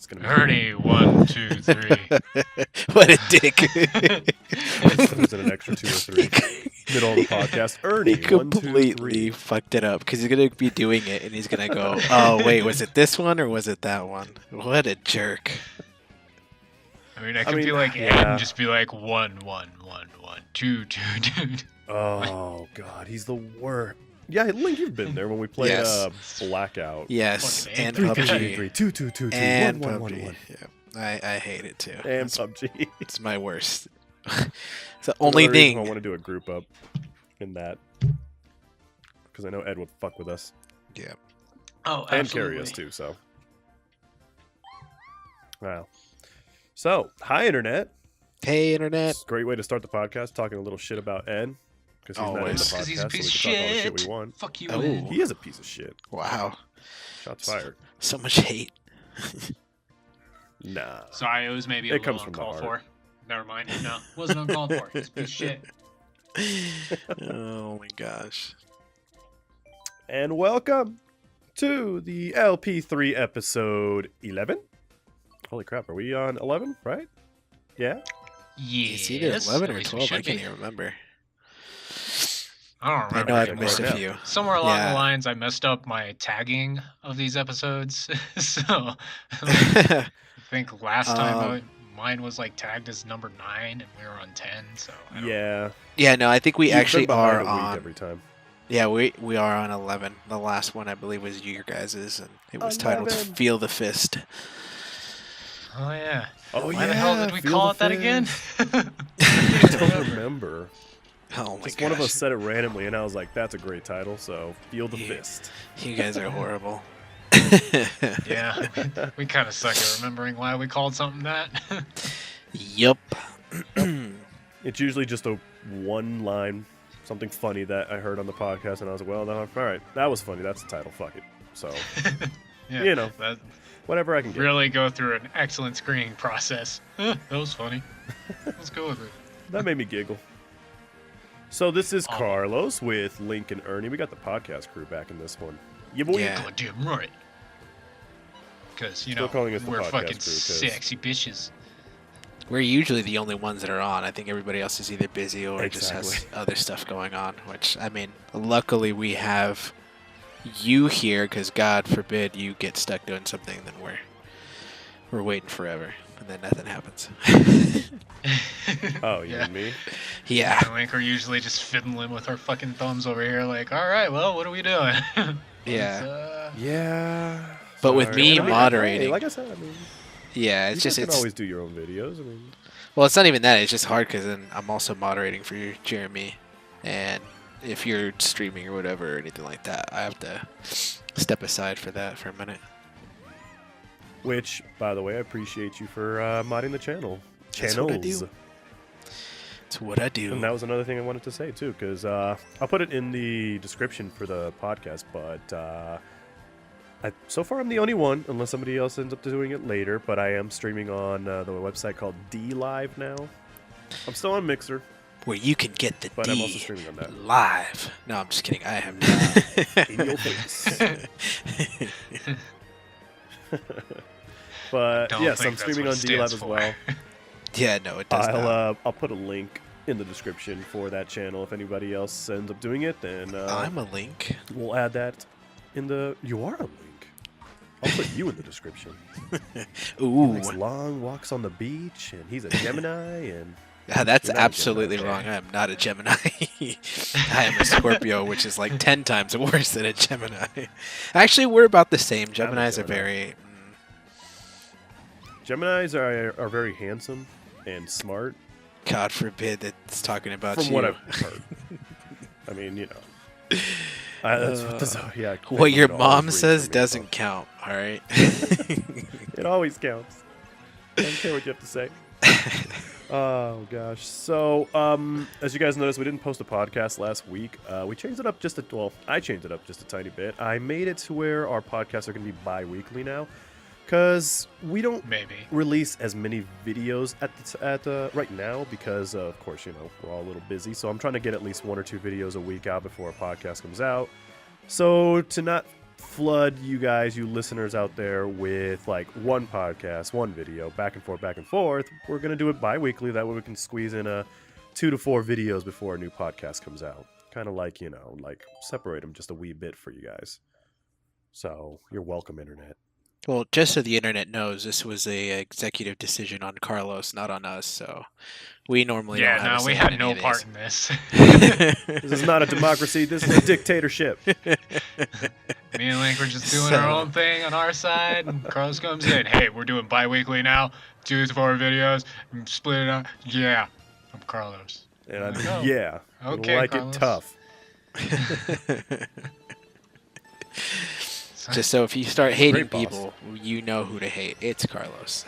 It's gonna be Ernie, 1, 2, 3. What a dick. There's an extra 2 or 3. Middle of the podcast. Ernie, He 1, 2, 3. completely fucked it up because he's going to be doing it and he's going to go, oh, wait, was it this one or was it that one? What a jerk. I mean, I could be like Ed and just be like 1, 1, 1, 1, 2, 2, 2. Oh, God. He's the worst. Yeah, Link, you've been there when we played Blackout. Yes, and 3, 3, 3, PUBG. 3, 2, 2, 2, 2, And 1, 1, 1, PUBG. 1. Yeah, I hate it too. And PUBG. It's my worst. It's the only thing. I want to do a group up in that. Because I know Ed would fuck with us. Yeah. Oh, and absolutely. carry us too, so. Wow. So, hi, Internet. Hey, Internet. It's a great way to start the podcast, talking a little shit about Ed. Because he's not in the Always. podcast, 'Cause he's a piece so we can talk all the shit of we shit. want. Fuck you, Oh. Ed. He is a piece of shit. Wow. Shots fired. So much hate. Nah. Sorry, it was maybe a It comes little from the uncalled heart. for. Never mind. No, wasn't uncalled for. It's a piece of shit. Oh my gosh. And welcome to the LP3 episode 11. Holy crap, are we on 11, right? Yeah? It's either 11 or 12. I can't even remember. I don't I remember. know I've Right missed a now. few. Somewhere along Yeah. the lines, I messed up my tagging of these episodes. So I think last time mine was like tagged as number 9, and we were on 10. So I don't Yeah. Yeah, no, I think we You've been actually behind are a week on. every time. Yeah, we are on 11. The last one I believe was your guys's, and it was titled 11. "Feel the Fist." Oh yeah. Oh, Why the hell did we Feel call the it that again? I don't remember. Oh my Just gosh. one of us said it randomly, and I was like, that's a great title, so Feel the Yeah. Fist. You guys are horrible. Yeah, we kind of suck at remembering why we called something that. Yup. It's usually just a one line, something funny that I heard on the podcast, and I was like, well, all right, that was funny. That's the title. Fuck it. So, Yeah, you know, that whatever I can get. really go through an excellent screening process. That was funny. Let's go with it. That made me giggle. So this is Oh. Carlos with Link and Ernie. We got the podcast crew back in this one. Yeah, boy. Yeah. Goddamn right. Because, you Still know, calling us the we're podcast fucking crew, 'cause- sexy bitches. We're usually the only ones that are on. I think everybody else is either busy or just has Exactly. other stuff going on. Which, I mean, luckily we have you here because God forbid you get stuck doing something, then we're waiting forever, and then nothing happens. Oh, you Yeah. and me? Yeah. I think we're usually just fiddling with our fucking thumbs over here, like, all right, well, what are we doing? Yeah. Yeah. But with Sorry. me I mean, moderating- hey, like I said, I mean, Yeah, it's you just guys can it's always do your own videos. I mean, well, it's not even that. It's just hard because then I'm also moderating for Jeremy, and if you're streaming or whatever or anything like that, I have to step aside for that for a minute. which, by the way, I appreciate you for modding the channel. That's what I Channels. do. It's what I do. And that was another thing I wanted to say too, because I'll put it in the description for the podcast. But so far, I'm the only one, unless somebody else ends up doing it later. But I am streaming on the website called D Live now. I'm still on Mixer, Where you can get the but D I'm also streaming on that. live. No, I'm just kidding. I am not. In your face. But Don't yes, think I'm that's streaming what on it D Live stands as for. well. Yeah, no, it does not. I'll put a link in the description for that channel. If anybody else ends up doing it, then I'm a link. we'll add that in the. You are a link. I'll put you in the description. He Ooh, likes long walks on the beach, and he's a Gemini, and yeah, that's You're not a absolutely Gemini. wrong. I am not a Gemini. I am a Scorpio, which is like 10 times worse than a Gemini. Actually, we're about the same. Geminis are Gemini. very. Geminis are very handsome and smart. God forbid that it's talking about From you. what I've heard. I mean, you know. That's what the Zodiac. What thing your would mom always read says for me, doesn't count, all right? It always counts. I don't care what you have to say. Oh gosh. So, as you guys noticed, we didn't post a podcast last week. We changed it up I changed it up just a tiny bit. I made it to where our podcasts are going to be bi-weekly now, because we don't Maybe. release as many videos at right now because of course, you know, we're all a little busy. So I'm trying to get at least 1 or 2 videos a week out before a podcast comes out. So to not flood you guys, you listeners out there, with like one podcast, one video, back and forth, we're going to do it bi-weekly. That way we can squeeze in 2 to 4 videos before a new podcast comes out. Kind of like, like separate them just a wee bit for you guys. So you're welcome, Internet. Well, just so the internet knows, this was a executive decision on Carlos, not on us. So we normally don't have a say we in had any no of part these. in this. This is not a democracy. This is a dictatorship. Me and Link were just doing our own thing on our side, and Carlos comes in. Hey, we're doing bi-weekly now. 2 to 4 videos. Split it up. Yeah, I'm Carlos. And I Oh. yeah, Okay, like Carlos. it tough. Just so if you start hating Great boss. people, you know who to hate. It's Carlos.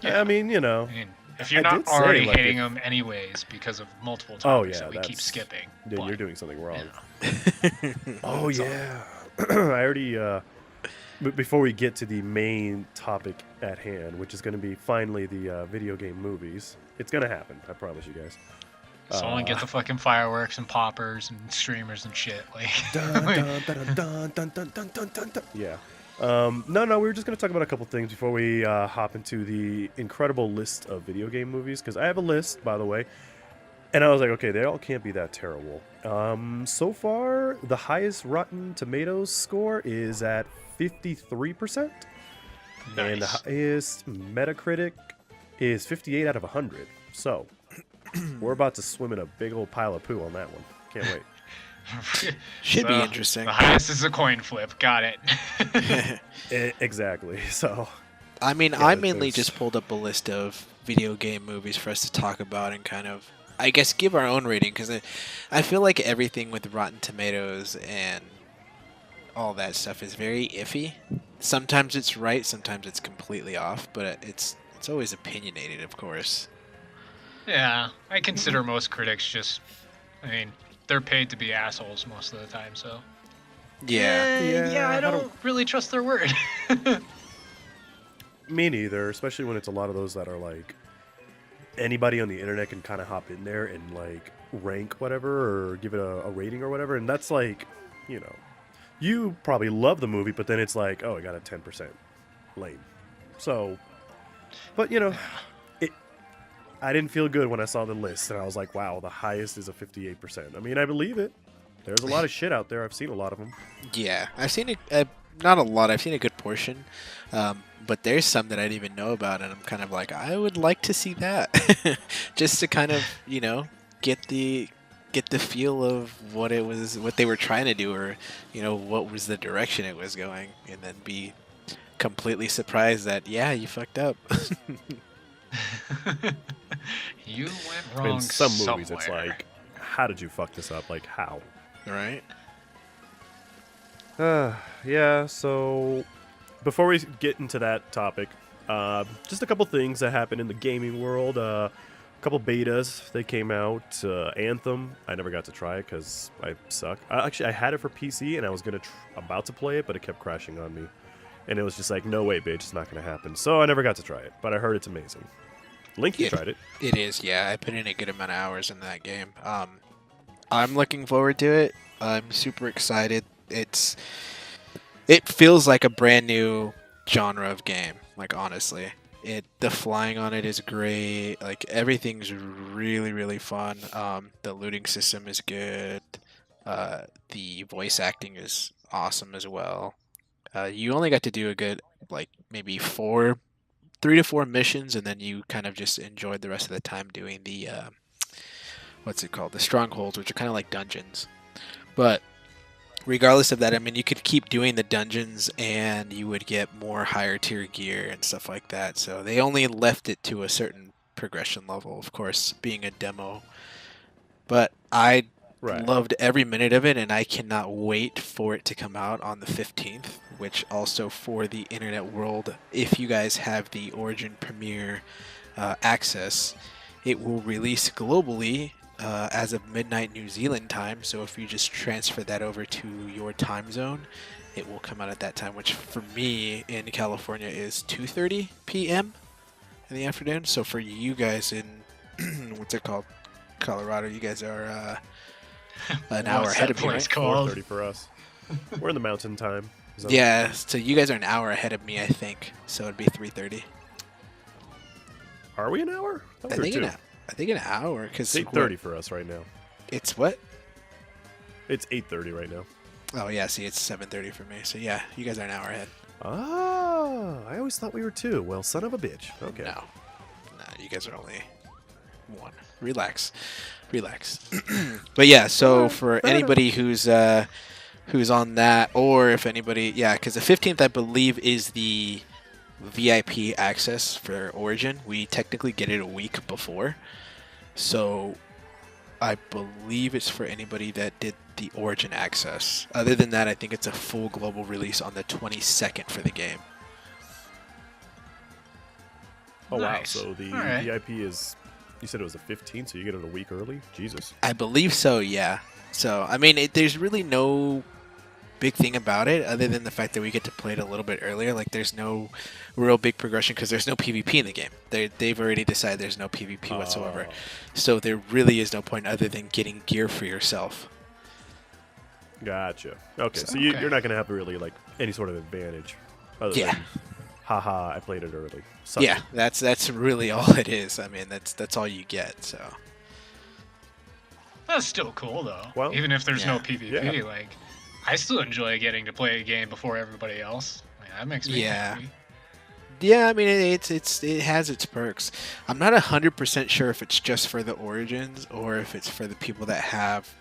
Yeah. I mean, I mean, if you're I not did say, already like, hating if- them anyways because of multiple Oh, topics yeah, that we keep that's- skipping. then but, you're doing something wrong. you know, Oh That's all. yeah, I already. Before we get to the main topic at hand, which is going to be finally the video game movies, it's going to happen. I promise you guys. Someone get the fucking fireworks and poppers and streamers and shit. Like, Dun, dun, dun, dun, dun, dun, dun, dun, dun, dun. Yeah. No, we were just going to talk about a couple things before we hop into the incredible list of video game movies, because I have a list, by the way, and I was like, okay, they all can't be that terrible. So far, the highest Rotten Tomatoes score is at 53%, and the nice. highest Metacritic is 58 out of 100. So, we're about to swim in a big old pile of poo on that one. Can't wait. Should be So, interesting. The highest is a coin flip. Got it. Exactly. So, I mean, Yeah, I mainly there's- just pulled up a list of video game movies for us to talk about and kind of, I guess, give our own rating, because I feel like everything with Rotten Tomatoes and all that stuff is very iffy. Sometimes it's right, sometimes it's completely off, but it's always opinionated, of course. Yeah, I consider most critics just, I mean, they're paid to be assholes most of the time, so. Yeah. Yeah, I I don't don't- really trust their word. me neither, especially when it's a lot of those that are like anybody on the internet can kind of hop in there and like rank whatever or give it a rating or whatever. And that's like, you probably love the movie, but then it's like, oh, it got a 10%. Lame. So, but I didn't feel good when I saw the list, and I was like, wow, the highest is a 58%. I mean, I believe it. There's a lot of shit out there. I've seen a lot of them. Yeah, I've seen not a lot. I've seen a good portion, but there's some that I didn't even know about, and I'm kind of like, I would like to see that, just to kind of get the feel of what they were trying to do, or what was the direction it was going, and then be completely surprised that you fucked up. You went wrong In some movies, somewhere. it's like, how did you fuck this up? Like, how? Right? Yeah, so before we get into that topic, just a couple things that happened in the gaming world. A couple betas, they came out. Anthem, I never got to try it because I suck. Actually, I had it for PC and I was about to play it, but it kept crashing on me. And it was just like, no way, bitch, it's not going to happen. So I never got to try it, but I heard it's amazing. Link, you Yeah. tried it. It is, yeah. I put in a good amount of hours in that game. I'm looking forward to it. I'm super excited. It feels like a brand new genre of game. Like, honestly, the flying on it is great. Like, everything's really, really fun. The looting system is good. The voice acting is awesome as well. You only got to do a good, like, maybe 3 to 4 missions, and then you kind of just enjoyed the rest of the time doing the what's it called, the strongholds, which are kind of like dungeons. But regardless of that, I mean, you could keep doing the dungeons and you would get more higher tier gear and stuff like that. So they only left it to a certain progression level, of course, being a demo. But I Right. loved every minute of it, and I cannot wait for it to come out on the 15th, which also for the internet world, if you guys have the Origin Premiere access, it will release globally as of midnight New Zealand time. So if you just transfer that over to your time zone, it will come out at that time, which for me in California is 2:30 p.m. in the afternoon. So for you guys in what's it called, Colorado, you guys are an hour What's ahead that of me, place right? called? 4:30 for us. We're in the mountain time zone. Yeah, so you guys are an hour ahead of me, I think. So it'd be 3:30. Are we an hour? I think an hour because It's 8:30 for us right now. It's what? It's 8:30 right now. Oh yeah, see, it's 7:30 for me. So yeah, you guys are an hour ahead. Ah, I always thought we were 2. Well, son of a bitch. Okay. No, you guys are only 1. Relax. But yeah, so for anybody who's on that, or if anybody, yeah, because the 15th I believe is the VIP access for Origin. We technically get it a week before, so I believe it's for anybody that did the Origin access. Other than that, I think it's a full global release on the 22nd for the game. Oh, Nice. wow. So the Alright. VIP is, you said it was the 15th, so you get it a week early? Jesus. I believe so, yeah. So, I mean, there's really no big thing about it other than the fact that we get to play it a little bit earlier. Like, there's no real big progression because there's no PvP in the game. They've already decided there's no PvP whatsoever. Oh. So there really is no point other than getting gear for yourself. Gotcha. Okay, so Okay. you're not going to have really, like, any sort of advantage. Other Yeah. than, haha, I played it early. Something. Yeah, that's really all it is. I mean, that's all you get, so. That's still cool though. Well, Even if there's no yeah. PvP, Yeah. like I still enjoy getting to play a game before everybody else. Like, that makes me Yeah. happy. Yeah, I mean it has its perks. I'm not 100% sure if it's just for the Origins or if it's for the people that have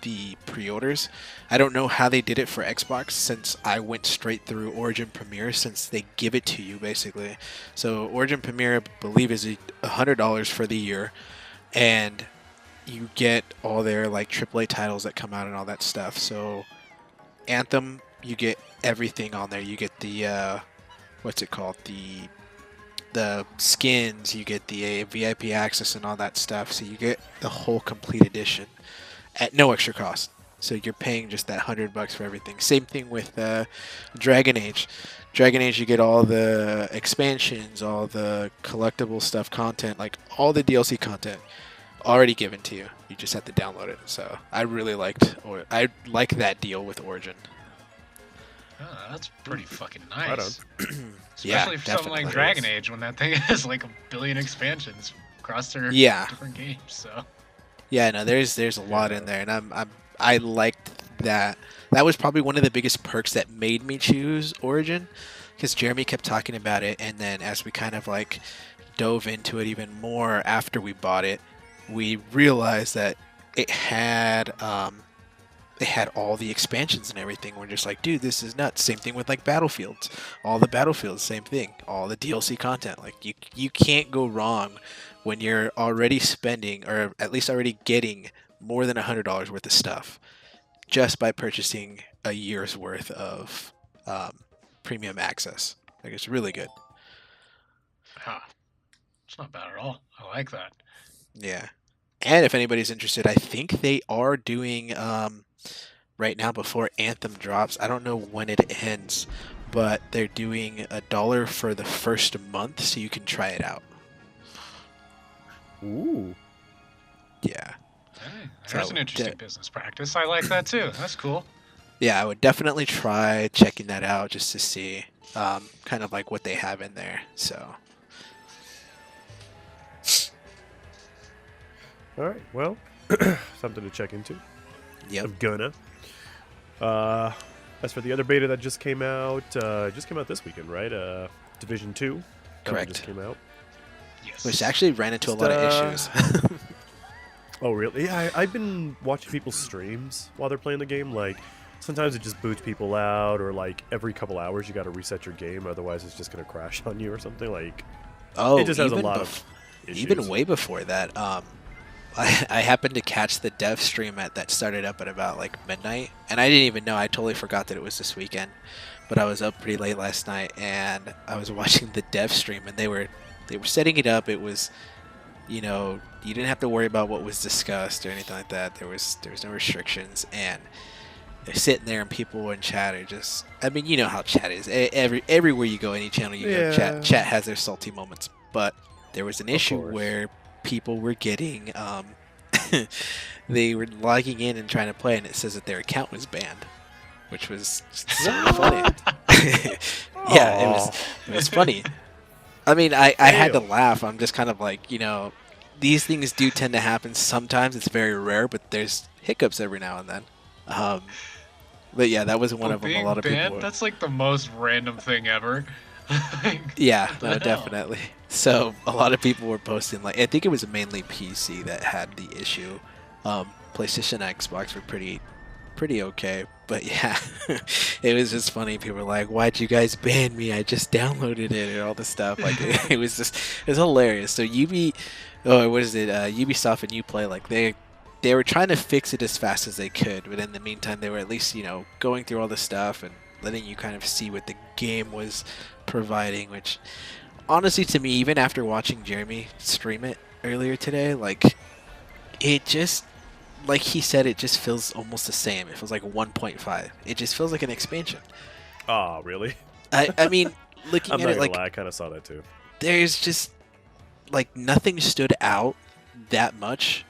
the pre-orders. I don't know how they did it for Xbox since I went straight through Origin Premiere since they give it to you basically. So Origin Premiere I believe is $100 for the year, and you get all their like AAA titles that come out and all that stuff. So Anthem, you get everything on there. You get the what's it called, the skins, you get the VIP access and all that stuff, so you get the whole complete edition at no extra cost. So you're paying just that $100 for everything. Same thing with Dragon Age. Dragon Age, you get all the expansions, all the collectible stuff, content, like all the DLC content already given to you. You just have to download it. So I really liked, or I like that deal with Origin. Oh, that's pretty fucking Right nice. Yeah, Especially for something like definitely. Dragon Age when that thing has like 1 billion expansions across their Yeah. different games. So Yeah, no, there's a lot in there, and I liked that. That was probably one of the biggest perks that made me choose Origin, because Jeremy kept talking about it, and then as we kind of like dove into it even more after we bought it, we realized that it had all the expansions and everything. We're just like, dude, this is nuts. Same thing with like Battlefields. All the Battlefields, same thing. All the DLC content. Like you can't go wrong when you're already spending, or at least already getting, more than $100 worth of stuff just by purchasing a year's worth of premium access. Like, it's really good. it's not bad at all. I like that. Yeah. And if anybody's interested, I think they are doing right now before Anthem drops. I don't know when it ends, but they're doing $1 for the first month, so you can try it out. Ooh. Yeah. Hey, So, there's an interesting business practice. I like that too. That's cool. Yeah, I would definitely try checking that out just to see kind of like what they have in there. So. All right. Well, something to check into. Yep. I'm gonna. As for the other beta that just came out this weekend, right? Division 2. That one Correct. just came out. Yes. Which actually ran into a lot of issues. Oh, really? Yeah, I've been watching people's streams while they're playing the game. Like, sometimes it just boots people out, or like every couple hours you got to reset your game, otherwise it's just gonna crash on you or something. Like, Oh, it just has a even lot of issues. even way before that. I happened to catch the dev stream that started up at about like midnight, and I didn't even know. I totally forgot that it was this weekend. But I was up pretty late last night, and I was watching the dev stream, and they were setting it up. It was, you know, you didn't have to worry about what was discussed or anything like that. There was no restrictions, and they're sitting there, and people in chat are just. I mean, you know how chat is. Everywhere you go, any channel you go, Yeah. chat has their salty moments. But there was an issue course. where people were getting they were logging in and trying to play, and it says that their account was banned. which was so funny. Yeah, it was funny. I mean, I had to laugh. I'm just kind of like, you know, these things do tend to happen sometimes. It's very rare, but there's hiccups every now and then. But yeah, that was one of them. A lot of people were... That's like the most random thing ever. Yeah, no, definitely. So a lot of people were posting, like, I think it was mainly PC that had the issue. PlayStation and Xbox were pretty okay, but yeah, it was just funny. People were like, "Why'd you guys ban me? I just downloaded it," and all this stuff. Like it was hilarious. So Ubisoft and Uplay, like they were trying to fix it as fast as they could, but in the meantime, they were at least, you know, going through all the stuff and letting you kind of see what the game was providing. Which, honestly, to me, even after watching Jeremy stream it earlier today, like it just, like he said, it just feels almost the same. It feels like 1.5. It just feels like an expansion. Oh, really? I mean, looking I'm at not it, gonna like, lie, I kind of saw that too. there's just like nothing stood out that much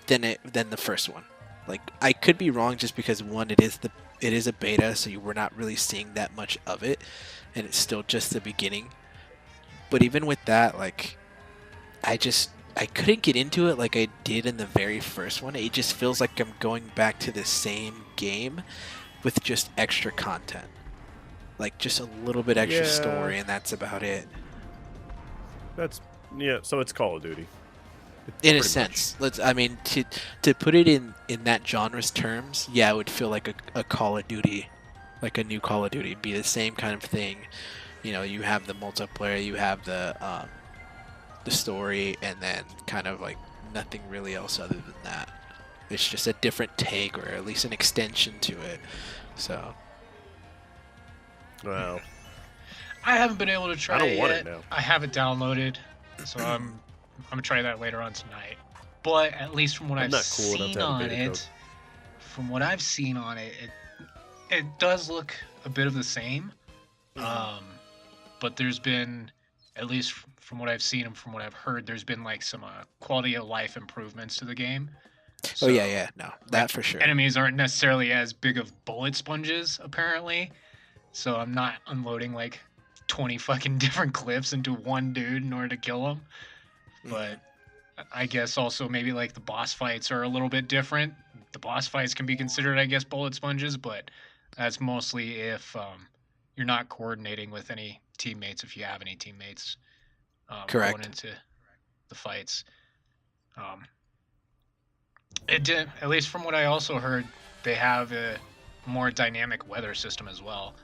than the first one. Like, I could be wrong, just because one, it is a beta, so we're not really seeing that much of it, and it's still just the beginning. But even with that, like, I couldn't get into it like I did in the very first one. It just feels like I'm going back to the same game with just extra content. Like, just a little bit extra story, and that's about it. So it's Call of Duty. In a sense. I mean, to put it in that genre's terms, yeah, it would feel like a Call of Duty, like a new Call of Duty. It'd be the same kind of thing. You know, you have the multiplayer, you have the story, and then kind of like nothing really else other than that. It's just a different take, or at least an extension to it. So, Well, I haven't been able to try it want yet. it now. I have it downloaded, so I'm gonna try that later on tonight. But at least from what I've seen on it, it does look a bit of the same. But there's been, at least from what I've seen and from what I've heard, there's been like some quality of life improvements to the game. So, oh yeah, no, that for sure. Enemies aren't necessarily as big of bullet sponges, apparently. So I'm not unloading like 20 fucking different clips into one dude in order to kill him. But I guess also maybe like the boss fights are a little bit different. The boss fights can be considered, I guess, bullet sponges, but that's mostly if you're not coordinating with any teammates, if you have any teammates. Correct. Going into the fights. It did, at least from what I also heard, they have a more dynamic weather system as well.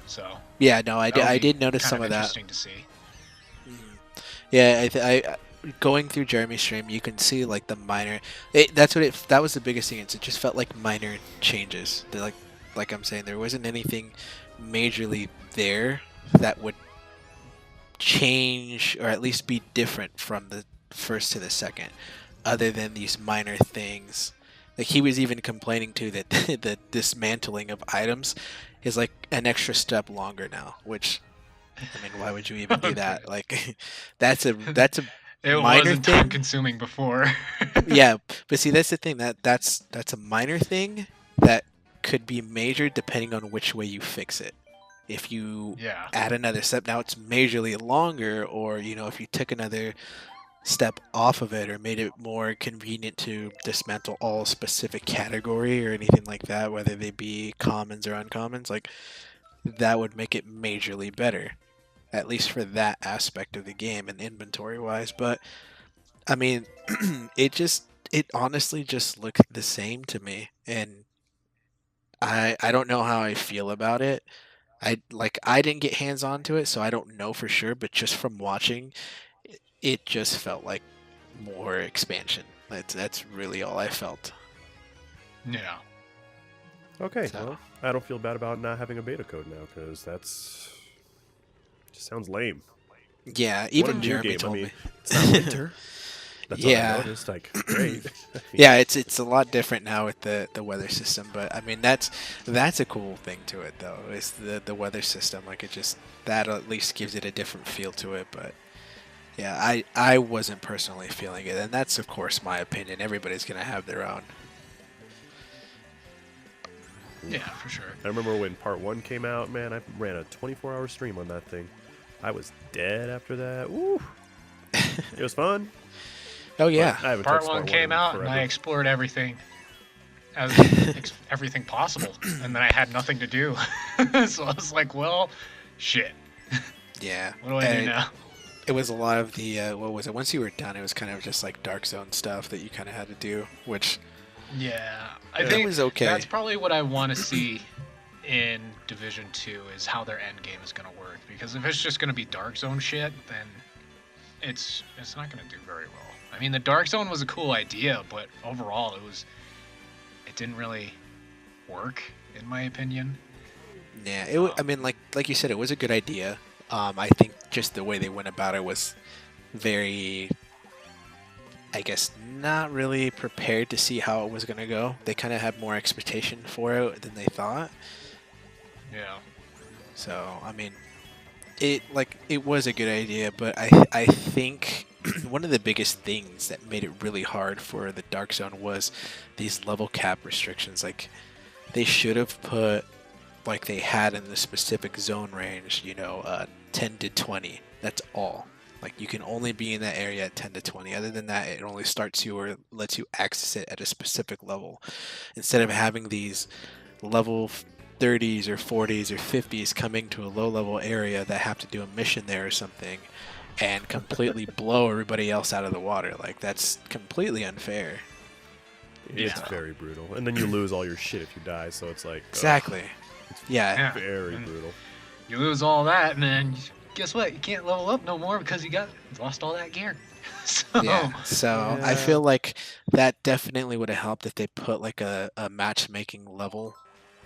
So yeah, no, I did notice some of that. Interesting to see. Yeah, I going through Jeremy's stream, you can see like the minor. That was the biggest thing. It just felt like minor changes. Like I'm saying, there wasn't anything majorly there that would change, or at least be different from the first to the second, other than these minor things. Like, he was even complaining too that the dismantling of items is like an extra step longer now, which, I mean, why would you even do that? Like, that's a it minor wasn't thing. time consuming before. Yeah, but see, that's the thing, that's a minor thing that could be major depending on which way you fix it. If you add another step, now it's majorly longer, or, you know, if you took another step off of it or made it more convenient to dismantle all specific category or anything like that, whether they be commons or uncommons, like, that would make it majorly better, at least for that aspect of the game and inventory wise. But I mean, it honestly just looked the same to me, and I don't know how I feel about it. I didn't get hands on to it, so I don't know for sure, but just from watching, it just felt like more expansion. That's really all I felt. Yeah. Okay, So. well, I don't feel bad about not having a beta code now, because just sounds lame. Yeah, What a even new Jeremy game. told I mean, me. it's not winter. That's Yeah. all I noticed. Like, great. Yeah, it's a lot different now with the weather system, but I mean, that's a cool thing to it though. Is the weather system, like, it just, that at least gives it a different feel to it. But yeah, I wasn't personally feeling it, and that's of course my opinion. Everybody's gonna have their own. Yeah, for sure. I remember when part 1 came out, man, I ran a 24-hour stream on that thing. I was dead after that. Woo! It was fun. Oh yeah. I haven't Part touched 1 came in out, and forever. I explored everything. Everything possible, and then I had nothing to do. So I was like, well, shit. Yeah. What do I do now? It was a lot of the what was it? Once you were done, it was kind of just like Dark Zone stuff that you kind of had to do, which Yeah, I it think was okay. that's probably what I want to see in Division 2 is how their end game is going to work. Because if it's just going to be Dark Zone shit, then it's not going to do very well. I mean, the Dark Zone was a cool idea, but overall it didn't really work, in my opinion. Yeah, I mean, like you said, it was a good idea. I think just the way they went about it was very, I guess, not really prepared to see how it was going to go. They kind of had more expectation for it than they thought. Yeah. So, I mean, it was a good idea, but I think one of the biggest things that made it really hard for the Dark Zone was these level cap restrictions. Like, they should have put, like they had in the specific zone range, 10 to 20. That's all. Like, you can only be in that area at 10 to 20. Other than that, it only starts you or lets you access it at a specific level. Instead of having these level 30s or 40s or 50s coming to a low-level area that have to do a mission there or something and completely blow everybody else out of the water. Like, that's completely unfair. It's very brutal. And then you lose all your shit if you die, so it's like... Exactly. Yeah. Very brutal. You lose all that, and then guess what? You can't level up no more because you lost all that gear. So I feel like that definitely would have helped if they put like a matchmaking level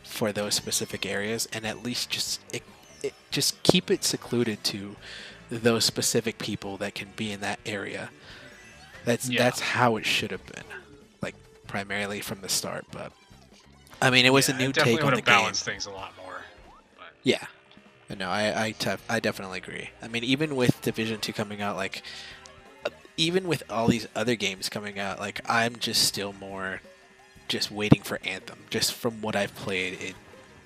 for those specific areas, and at least just keep it secluded to those specific people that can be in that area. That's how it should have been, like primarily from the start. But I mean, it was a new take on the game. Balanced things a lot more. But. Yeah, no, I definitely agree. I mean, even with Division 2 coming out, like even with all these other games coming out, like I'm just still more just waiting for Anthem. Just from what I've played, it's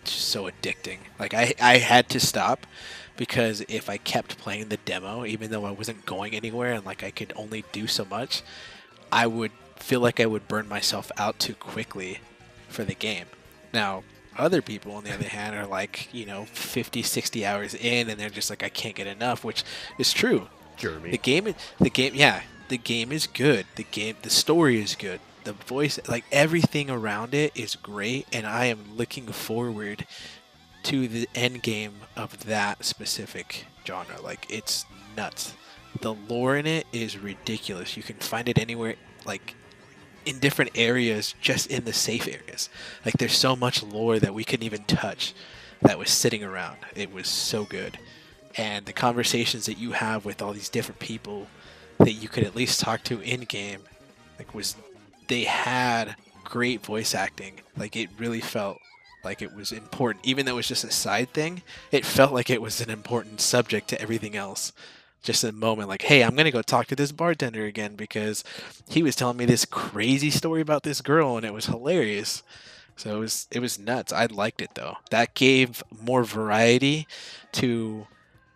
just so addicting. Like I had to stop because if I kept playing the demo, even though I wasn't going anywhere and like I could only do so much, I would feel like I would burn myself out too quickly for the game. Now, other people, on the other hand, are like, 50, 60 hours in, and they're just like, I can't get enough, which is true. Jeremy. The game is good. The story is good. The voice, like everything around it is great, and I am looking forward to the end game of that specific genre. Like, it's nuts. The lore in it is ridiculous. You can find it anywhere, like in different areas, just in the safe areas. Like, there's so much lore that we couldn't even touch that was sitting around. It was so good. And the conversations that you have with all these different people that you could at least talk to in game, they had great voice acting. Like, it really felt like it was important. Even though it was just a side thing, it felt like it was an important subject to everything else. Just a moment like, hey, I'm going to go talk to this bartender again because he was telling me this crazy story about this girl and it was hilarious. So it was nuts. I liked it, though. That gave more variety to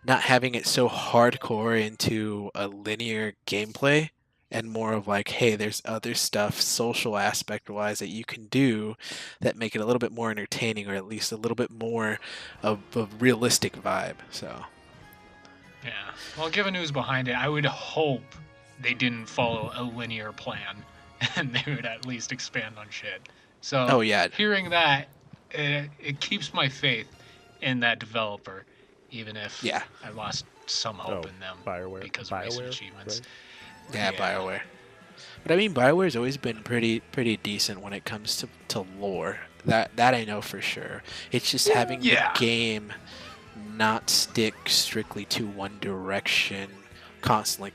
not having it so hardcore into a linear gameplay, and more of like, hey, there's other stuff, social aspect wise, that you can do that make it a little bit more entertaining, or at least a little bit more of a realistic vibe. So yeah, well, given who's behind it, I would hope they didn't follow a linear plan and they would at least expand on shit. So hearing that, it keeps my faith in that developer, even if I lost some hope in them because of recent achievements. Right? Yeah, BioWare. But I mean, BioWare's always been pretty decent when it comes to lore. That I know for sure. It's just having the game not stick strictly to one direction constantly,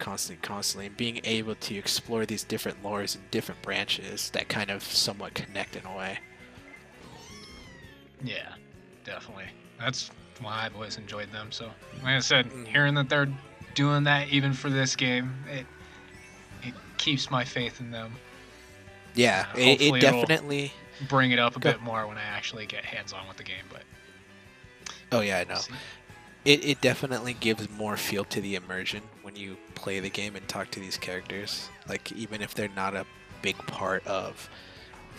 and being able to explore these different lores and different branches that kind of somewhat connect in a way. Yeah, definitely. That's why I've always enjoyed them. So, like I said, hearing that they're doing that even for this game, it keeps my faith in them. Yeah, it definitely bring it up a Go. bit more when I actually get hands-on with the game, but Oh yeah, I we'll know. see. It definitely gives more feel to the immersion when you play the game and talk to these characters. Like, even if they're not a big part of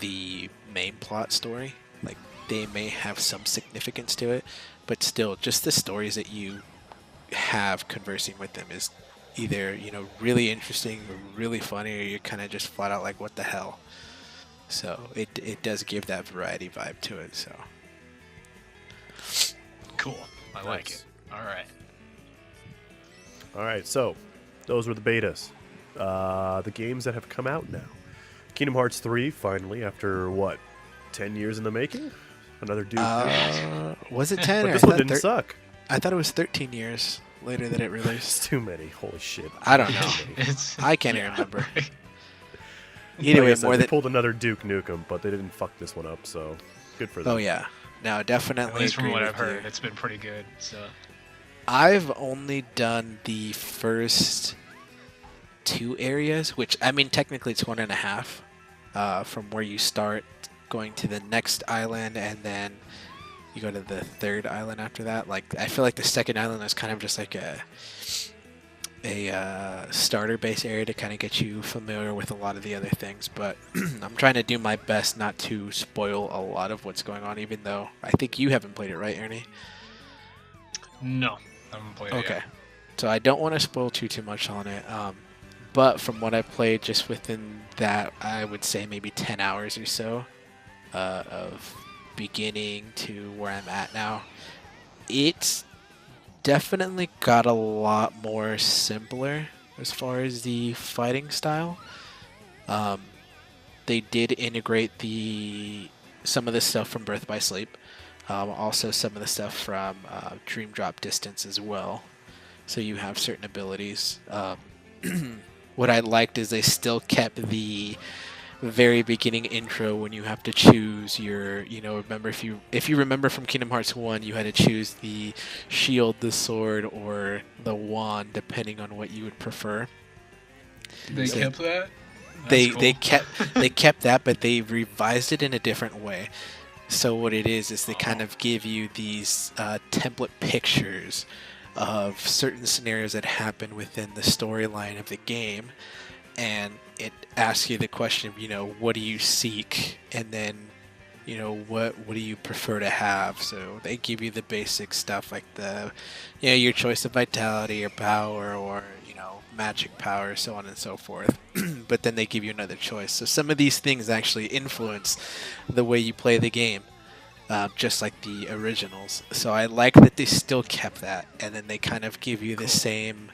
the main plot story, like, they may have some significance to it, but still, just the stories that you have conversing with them is either, really interesting or really funny, or you're kind of just flat out like, what the hell? So it does give that variety vibe to it. So Cool. I like Nice. it. All right. All right, so those were the betas. The games that have come out now. Kingdom Hearts 3, finally, after what, 10 years in the making? Another Duke. was it 10 But or this one didn't suck. I thought it was 13 years later that it It's released. too many. Holy shit. I don't know. It's I can't yeah. even remember. Like Either I way, said, more they than pulled another Duke Nukem, but they didn't fuck this one up, so good for them. oh yeah, no, definitely. At least from agree what with I've heard, you. it's been pretty good. So I've only done the first 2 areas, which I mean technically it's 1.5, from where you start going to the next island, and then you go to the 3rd island after that. Like, I feel like the 2nd island is kind of just like a starter base area to kind of get you familiar with a lot of the other things, but I'm trying to do my best not to spoil a lot of what's going on, even though I think you haven't played it, right, Ernie? no, I haven't played it Okay. yet. So I don't want to spoil too much on it, but from what I've played, just within that, I would say maybe 10 hours or so of beginning to where I'm at now. It's definitely got a lot more simpler as far as the fighting style. They did integrate some of the stuff from Birth by Sleep, also some of the stuff from Dream Drop Distance as well. So you have certain abilities. What I liked is they still kept the very beginning intro when you have to choose your, remember if you remember from Kingdom Hearts 1, you had to choose the shield, the sword, or the wand depending on what you would prefer. They So kept that. They That's they cool. kept that, but they revised it in a different way. So what it is they kind of give you these template pictures of certain scenarios that happen within the storyline of the game, and it asks you the question of, what do you seek, and then, what do you prefer to have? So they give you the basic stuff like your choice of vitality or power, or, magic power, so on and so forth. But then they give you another choice. So some of these things actually influence the way you play the game. Just like the originals. So I like that they still kept that, and then they kind of give you the same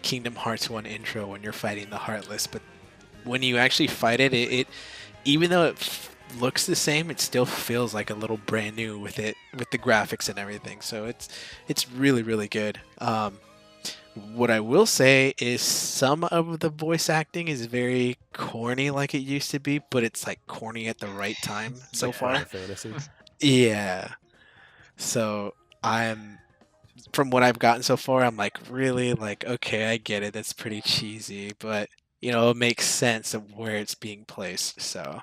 Kingdom Hearts 1 intro when you're fighting the Heartless, but when you actually fight it even though it looks the same, it still feels like a little brand new with the graphics and everything. So it's really, really good. What I will say is some of the voice acting is very corny like it used to be, but it's like corny at the right time so Like far. Final Fantasy. Yeah. So from what I've gotten so far, I'm like, really, like, okay, I get it. That's pretty cheesy, but it makes sense of where it's being placed. So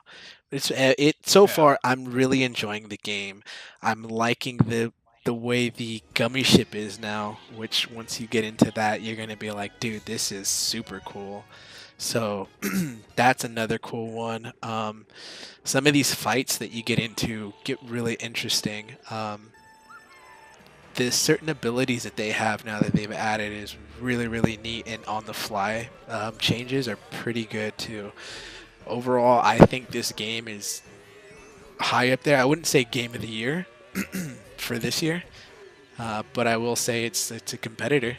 so Yeah. far, I'm really enjoying the game. I'm liking the way the gummy ship is now, which once you get into that, you're gonna be like, dude, this is super cool. So that's another cool one. Some of these fights that you get into get really interesting. The certain abilities that they have now that they've added is really, really neat, and on the fly changes are pretty good too. Overall, I think this game is high up there. I wouldn't say game of the year for this year, but I will say it's a competitor.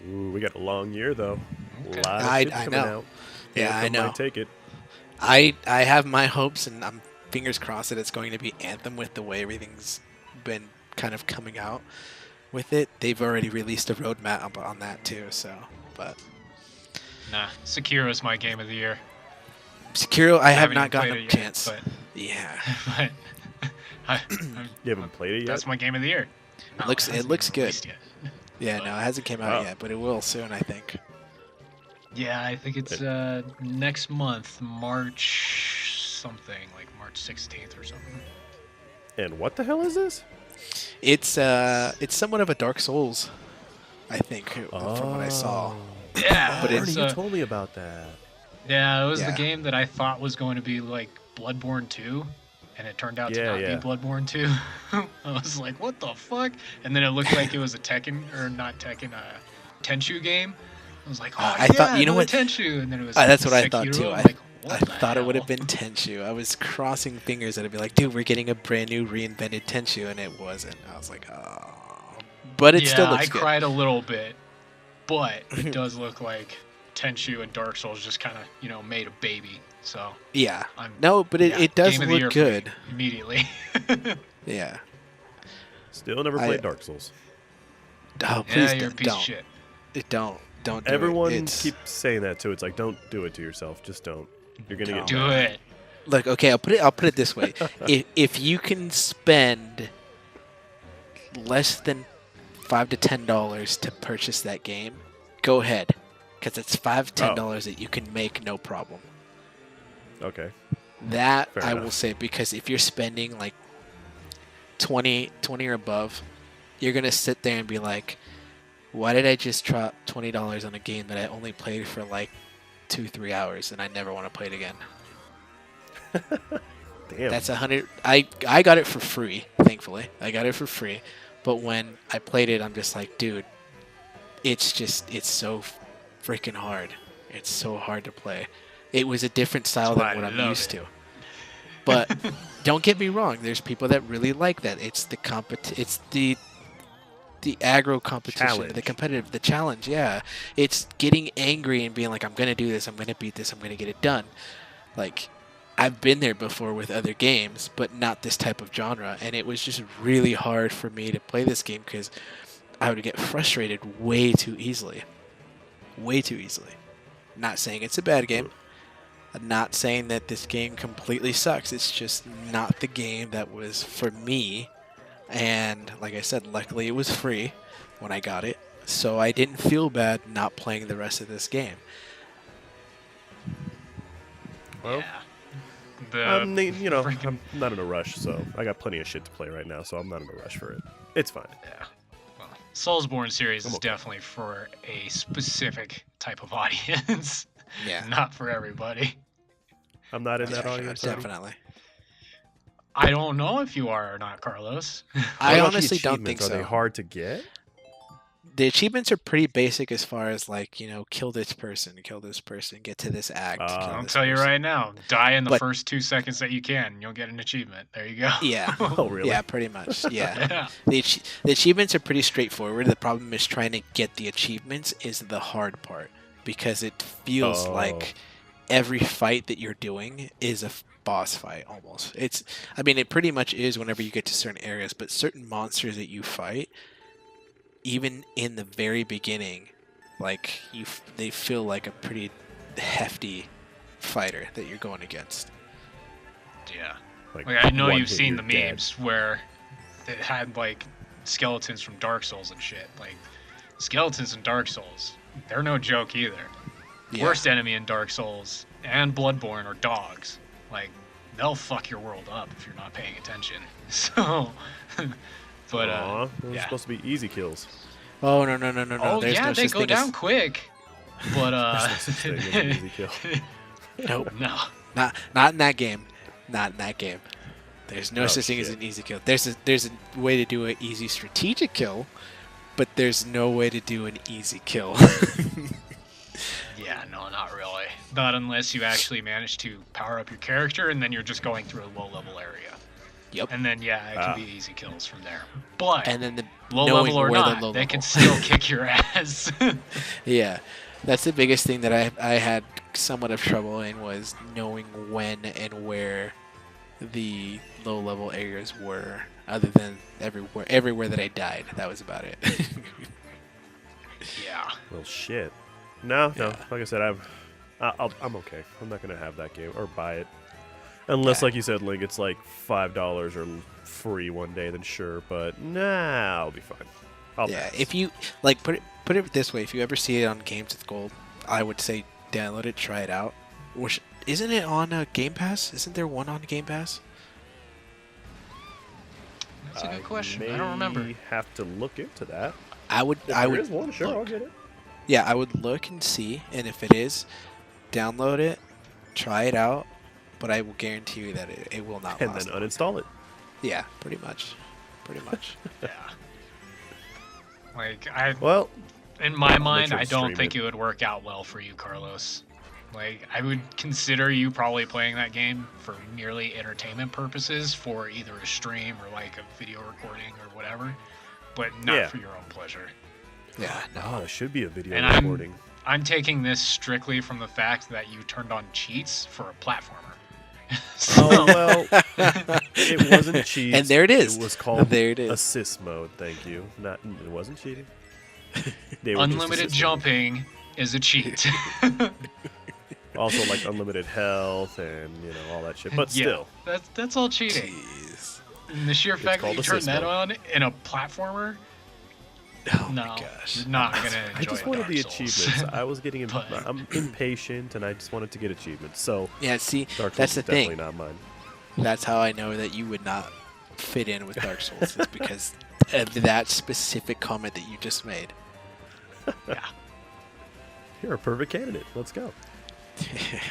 Ooh, we got a long year, though. Okay. A lot of I shit coming know. out. Yeah, I Anthem know. might take it. I have my hopes, and I'm fingers crossed that it's going to be Anthem with the way everything's been kind of coming out with it. They've already released a roadmap on that too, so but Nah, Sekiro's my game of the year. Sekiro, I have haven't not even gotten played a it yet, chance. Yeah. but You haven't played it yet? that's my game of the year. No, It looks hasn't even good. released yet. Yeah, But- no, it hasn't came out Wow. yet, but it will soon, I think. Yeah, I think it's next month, March something, like March 16th or something. And what the hell is this? It's somewhat of a Dark Souls, I think, from what I saw. Yeah, But Bernie, it's you told me about that. yeah, it was the Yeah. game that I thought was going to be like Bloodborne 2, and it turned out to Yeah, not yeah. be Bloodborne 2. I was like, what the fuck? And then it looked like it was a Tekken, or not Tekken, Tenchu game. I was like, oh I yeah, thought- you know another what? Tenchu, and then it was That's what I thought Sekiro. too. I'm like, I what the thought it would have hell? been Tenchu. I was crossing fingers that it'd be like, dude, we're getting a brand new reinvented Tenchu, and it wasn't. I was like, oh. But it Yeah, still looks I good. cried a little bit, but it does look like Tenchu and Dark Souls just kind of, made a baby. So Yeah. I'm No, but it does Game of the Year look for me good. immediately. Yeah. Still never played Dark Souls. Oh, Yeah, please you're a piece don't. of shit. Don't do Everyone it. It's, keeps saying that too. It's like, don't do it to yourself. Just don't. You're gonna get Don't. Do it. Look, okay, I'll put it this way. if you can spend less than $5 to $10 to purchase that game, go ahead, because it's $5 to $10 that you can make no problem. Okay. That Fair I enough. will say, because if you're spending like 20 or above, you're gonna sit there and be like, why did I just drop $20 on a game that I only played for like 2-3 hours and I never want to play it again? Damn. That's 100. I got it for free, thankfully. I got it for free, but when I played it, I'm just like, dude, it's so freaking hard. It's so hard to play. It was a different style That's than why what I I'm love used it. to. But don't get me wrong. There's people that really like that. It's the aggro competition, Challenge. the competitive, the challenge. Yeah, it's getting angry and being like, I'm gonna do this. I'm gonna beat this. I'm gonna get it done. Like, I've been there before with other games, but not this type of genre. And it was just really hard for me to play this game because I would get frustrated way too easily. Way too easily. Not saying it's a bad game. I'm not saying that this game completely sucks. It's just not the game that was for me. And like I said, luckily it was free when I got it. So I didn't feel bad not playing the rest of this game. Well, Yeah. I'm not in a rush, so I got plenty of shit to play right now, so I'm not in a rush for it. It's fine. Yeah. Well, Soulsborne series I'm is okay. definitely for a specific type of audience, Yeah. not for everybody. I'm not in that Yeah, audience. definitely. I don't know if you are or not, Carlos. What I about the honestly don't think achievements? Are they so. hard to get? The achievements are pretty basic as far as like, kill this person, get to this act. kill I'll this tell you person. right now, die in the But- first 2 seconds that you can, and you'll get an achievement. There you go. Yeah. Oh, really? Yeah, pretty much. Yeah. Yeah. The achievements are pretty straightforward. The problem is trying to get the achievements is the hard part because it feels Oh. like every fight that you're doing is a boss fight almost. It pretty much is whenever you get to certain areas, but certain monsters that you fight, even in the very beginning, like they feel like a pretty hefty fighter that you're going against. Yeah. Like, Like, I know one you've hit, seen you're the dead. memes where it had like skeletons from Dark Souls and shit. Like skeletons in Dark Souls, they're no joke either. Yeah. Worst enemy in Dark Souls and Bloodborne are dogs. Like they'll fuck your world up if you're not paying attention. So, but Aw, those are yeah. supposed to be easy kills. Oh no! Oh There's yeah, no they such go thing down as, quick. But There's no such thing as an easy kill. nope. no. Not in that game. Not in that game. There's no Oh, such thing as shit. an easy kill. There's a way to do an easy strategic kill, but there's no way to do an easy kill. Yeah, no, not really. Not unless you actually manage to power up your character and then you're just going through a low-level area. Yep. And then, yeah, it can be easy kills from there. But, And then the low knowing level or where the not, low they level. can still kick your ass. Yeah, that's the biggest thing that I had somewhat of trouble in was knowing when and where the low level areas were. Other than everywhere that I died, that was about it. yeah. Well, shit. No. Yeah. Like I said, I'm okay. I'm not gonna have that game or buy it, unless, Yeah. like you said, Link, it's like $5 or free one day. Then sure, but nah, I'll be fine. I'll Yeah, pass. if you like put it this way, if you ever see it on Games with Gold, I would say download it, try it out. Which isn't it on Game Pass? Isn't there one on Game Pass? That's a good question. I don't remember. May have to look into that. I would. If I there would. is one, sure, look. I'll get it. Yeah, I would look and see, and if it is, download it, try it out. But I will guarantee you that it will not. And last then long. uninstall it. Yeah, pretty much. Pretty much. Yeah. Like Well, in my make mind, sure to I don't stream think it. it would work out well for you, Carlos. Like, I would consider you probably playing that game for merely entertainment purposes, for either a stream or like a video recording or whatever, but not Yeah. for your own pleasure. Yeah. No. oh, it should be a video And recording. I'm taking this strictly from the fact that you turned on cheats for a platformer. Oh well, it wasn't cheats. And there it is. It was called There it is. assist mode. Thank you. It wasn't cheating. They were just Unlimited assisting. jumping is a cheat. Also, like unlimited health and all that shit. But Yeah. still, That's all cheating. Jeez. And the sheer fact that called you turn assist that mode. on in a platformer, Oh no, my gosh. you're not gonna enjoy I just wanted Dark the Souls. achievements. I was getting. But- I'm impatient, and I just wanted to get achievements. So Yeah. See, Dark Souls that's is the definitely thing. not mine. That's how I know that you would not fit in with Dark Souls, is because of that specific comment that you just made. Yeah. You're a perfect candidate. Let's go.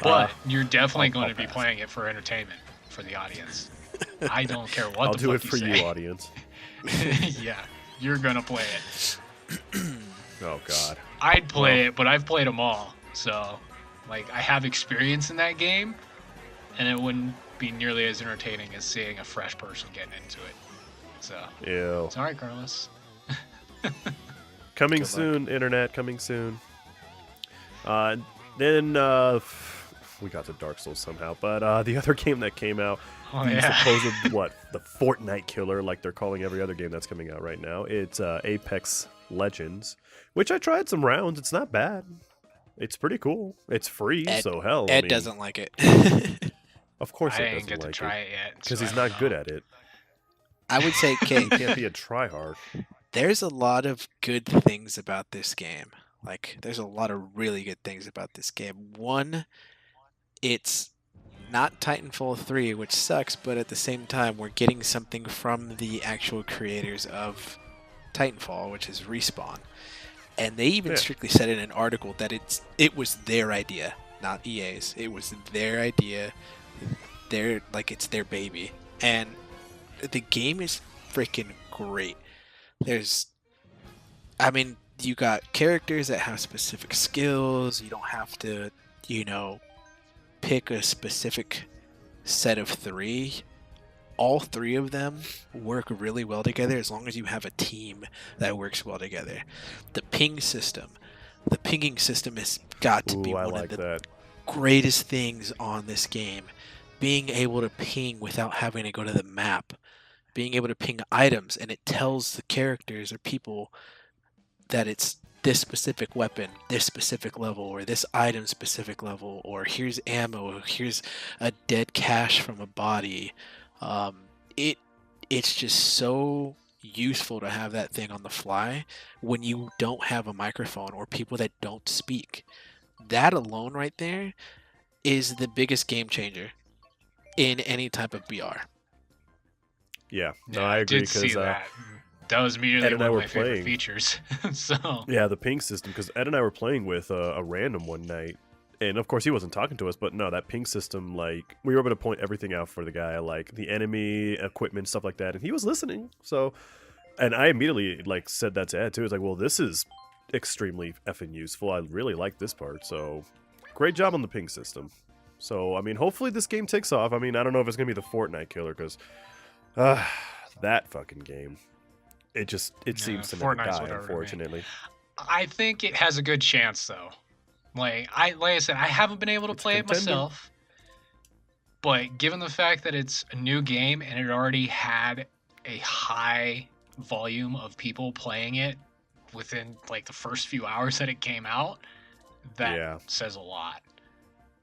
But you're definitely I'll going to be pass. playing it for entertainment for the audience. I don't care what I'll the do it fuck for you you, say. audience. Yeah, you're gonna play it. Oh God. I'd play it, but I've played them all, so like I have experience in that game, and it wouldn't be nearly as entertaining as seeing a fresh person getting into it. So Ew. sorry, Carlos. Coming Good luck. soon, internet. Coming soon. Then we got to Dark Souls somehow, but the other game that came out, Oh the yeah. supposed the Fortnite killer, like they're calling every other game that's coming out right now. It's Apex Legends, which I tried some rounds. It's not bad. It's pretty cool. It's free, Ed- so hell. I Ed mean, doesn't like it. Of course, I Ed didn't doesn't get to like try it it yet because so he's I don't not good know. at it. I would say, okay, He can't be a tryhard. there's a lot of good things about this game. Like, there's a lot of really good things about this game. One, it's not Titanfall 3, which sucks, but at the same time, we're getting something from the actual creators of Titanfall, which is Respawn. And they even Yeah. strictly said in an article that it was their idea, not EA's. It was their idea. It's their baby. And the game is freaking great. You got characters that have specific skills. You don't have to, pick a specific set of 3. All 3 of them work really well together as long as you have a team that works well together. The pinging system has got to be Ooh, I one like of the that. greatest things on this game. Being able to ping without having to go to the map. Being able to ping items, and it tells the characters or people that it's this specific weapon, this specific level, or this item specific level, or here's ammo, here's a dead cache from a body. It's just so useful to have that thing on the fly when you don't have a microphone or people that don't speak. That alone right there is the biggest game changer in any type of BR. Yeah, no, Yeah, I agree did see because that. That was immediately Ed and one I of were my favorite playing. features. So yeah, the ping system. Because Ed and I were playing with a random one night, and of course he wasn't talking to us. But no, that ping system, like we were able to point everything out for the guy, like the enemy equipment, stuff like that, and he was listening. So, and I immediately said that to Ed too. It's like, well, this is extremely effing useful. I really like this part. So, great job on the ping system. So, I mean, hopefully this game takes off. I mean, I don't know if it's gonna be the Fortnite killer because, that fucking game. It seems to never Fortnite's die, whatever, man. unfortunately. I think it has a good chance, though. Like I said, I haven't been able to It's play it contender. myself, but given the fact that it's a new game and it already had a high volume of people playing it within the first few hours that it came out, that Yeah. says a lot.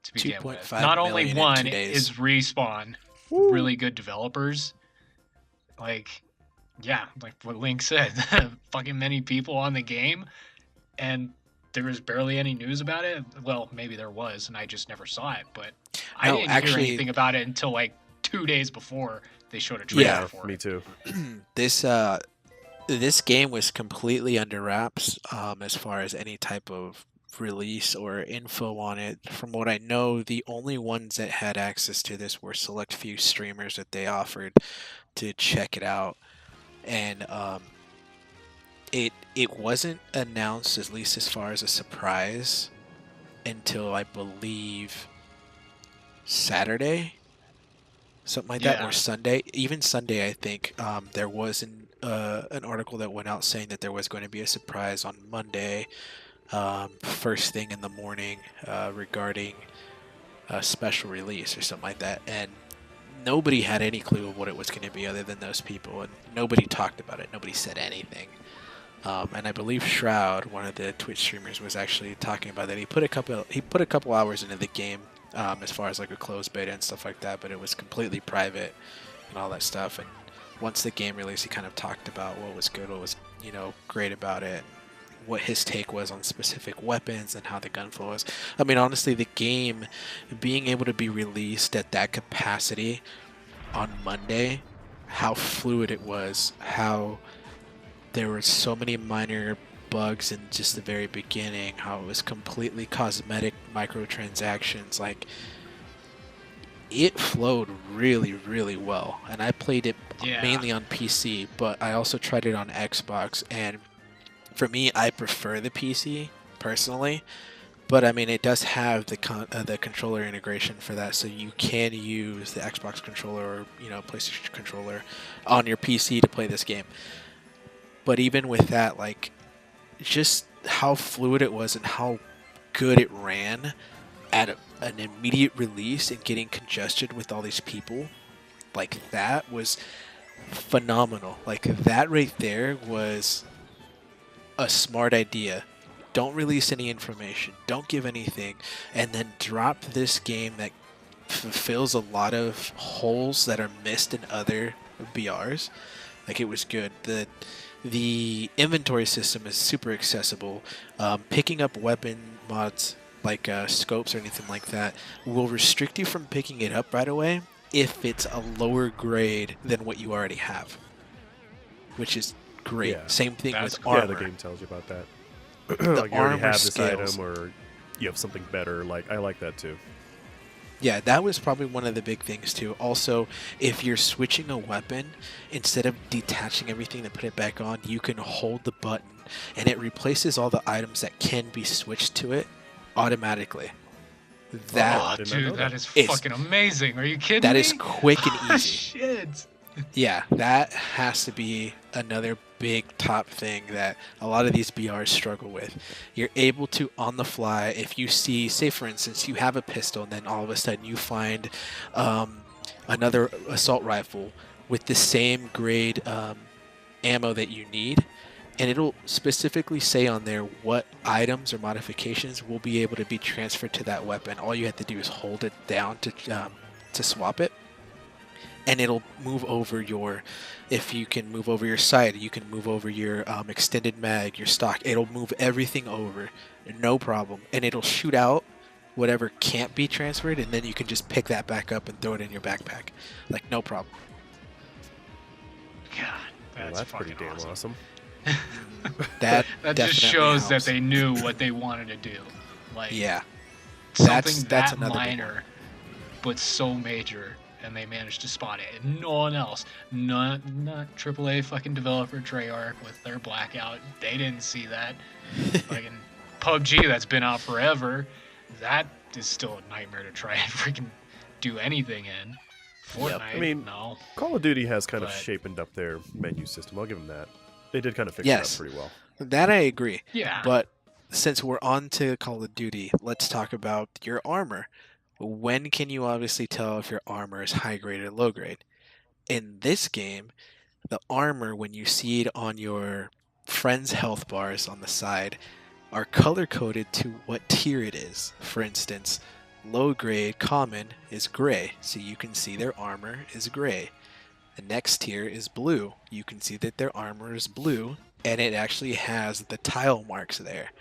To begin with, 2.5 not only million in one 2 days. is Respawn, Woo. really good developers. Yeah, like what Link said, fucking many people on the game, and there was barely any news about it. Well, maybe there was, and I just never saw it. But I No, didn't actually- hear anything about it until like 2 days before they showed a trailer Yeah, for me it. too. This game was completely under wraps as far as any type of release or info on it. From what I know, the only ones that had access to this were select few streamers that they offered to check it out, and it wasn't announced, at least as far as a surprise, until I believe Saturday, something like that, Yeah. or Sunday. Even Sunday, I think there was an article that went out saying that there was going to be a surprise on Monday, first thing in the morning, regarding a special release or something like that, and nobody had any clue of what it was going to be other than those people, and nobody talked about it. Nobody said anything. And I believe Shroud, one of the Twitch streamers, was actually talking about that. He put a couple hours into the game, as far as like a closed beta and stuff like that, but it was completely private and all that stuff. And once the game released, he kind of talked about what was good, what was great about it, what his take was on specific weapons and how the gunflow was. I mean, honestly, the game being able to be released at that capacity on Monday, how fluid it was, how there were so many minor bugs in just the very beginning, how it was completely cosmetic microtransactions, like it flowed really, really well. And I played it Yeah. mainly on PC, but I also tried it on Xbox, and for me, I prefer the PC personally, but I mean, it does have the controller integration for that, so you can use the Xbox controller or PlayStation controller on your PC to play this game. But even with that, like, just how fluid it was and how good it ran at an immediate release and getting congested with all these people, like, that was phenomenal. Like, that right there was a smart idea. Don't release any information, don't give anything, and then drop this game that fulfills a lot of holes that are missed in other BRs. Like, it was good. The inventory system is super accessible. Picking up weapon mods like scopes or anything like that will restrict you from picking it up right away if it's a lower grade than what you already have, which is great. Yeah. Same thing That's with cool. armor. Yeah, the game tells you about that. The Like you already armor have this scales. item, or you have something better. Like, I like that too. Yeah, that was probably one of the big things too. Also, if you're switching a weapon, instead of detaching everything and put it back on, you can hold the button and it replaces all the items that can be switched to it automatically. That Oh, did not know dude, that. that is It's- fucking amazing. Are you kidding that me? is quick and Ah, easy. shit. Yeah, that has to be another big top thing that a lot of these BRs struggle with. You're able to, on the fly, if you see, say for instance, you have a pistol and then all of a sudden you find another assault rifle with the same grade ammo that you need, and it'll specifically say on there what items or modifications will be able to be transferred to that weapon. All you have to do is hold it down to swap it, and it'll move over your, if you can move over your sight, you can move over your extended mag, your stock. It'll move everything over, no problem, and it'll shoot out whatever can't be transferred, and then you can just pick that back up and throw it in your backpack, like no problem. God, Well, that's that's pretty fucking damn awesome. That That definitely just shows helps. that they knew what they wanted to do. Like, Yeah, something that's that another big minor, but so major, and they managed to spot it. And no one else, not AAA fucking developer Treyarch with their blackout, they didn't see that. Fucking PUBG that's been out forever, that is still a nightmare to try and freaking do anything in. Fortnite, I mean, no. Call of Duty has kind of But- shapened up their menu system. I'll give them that. They did kind of fix Yes. it up pretty well. that I agree. Yeah. But since we're on to Call of Duty, let's talk about your armor. When can you obviously tell if your armor is high grade or low grade? In this game, the armor, when you see it on your friend's health bars on the side, are color coded to what tier it is. For instance, low grade common is gray, so you can see their armor is gray. The next tier is blue. You can see that their armor is blue, and it actually has the tile marks there.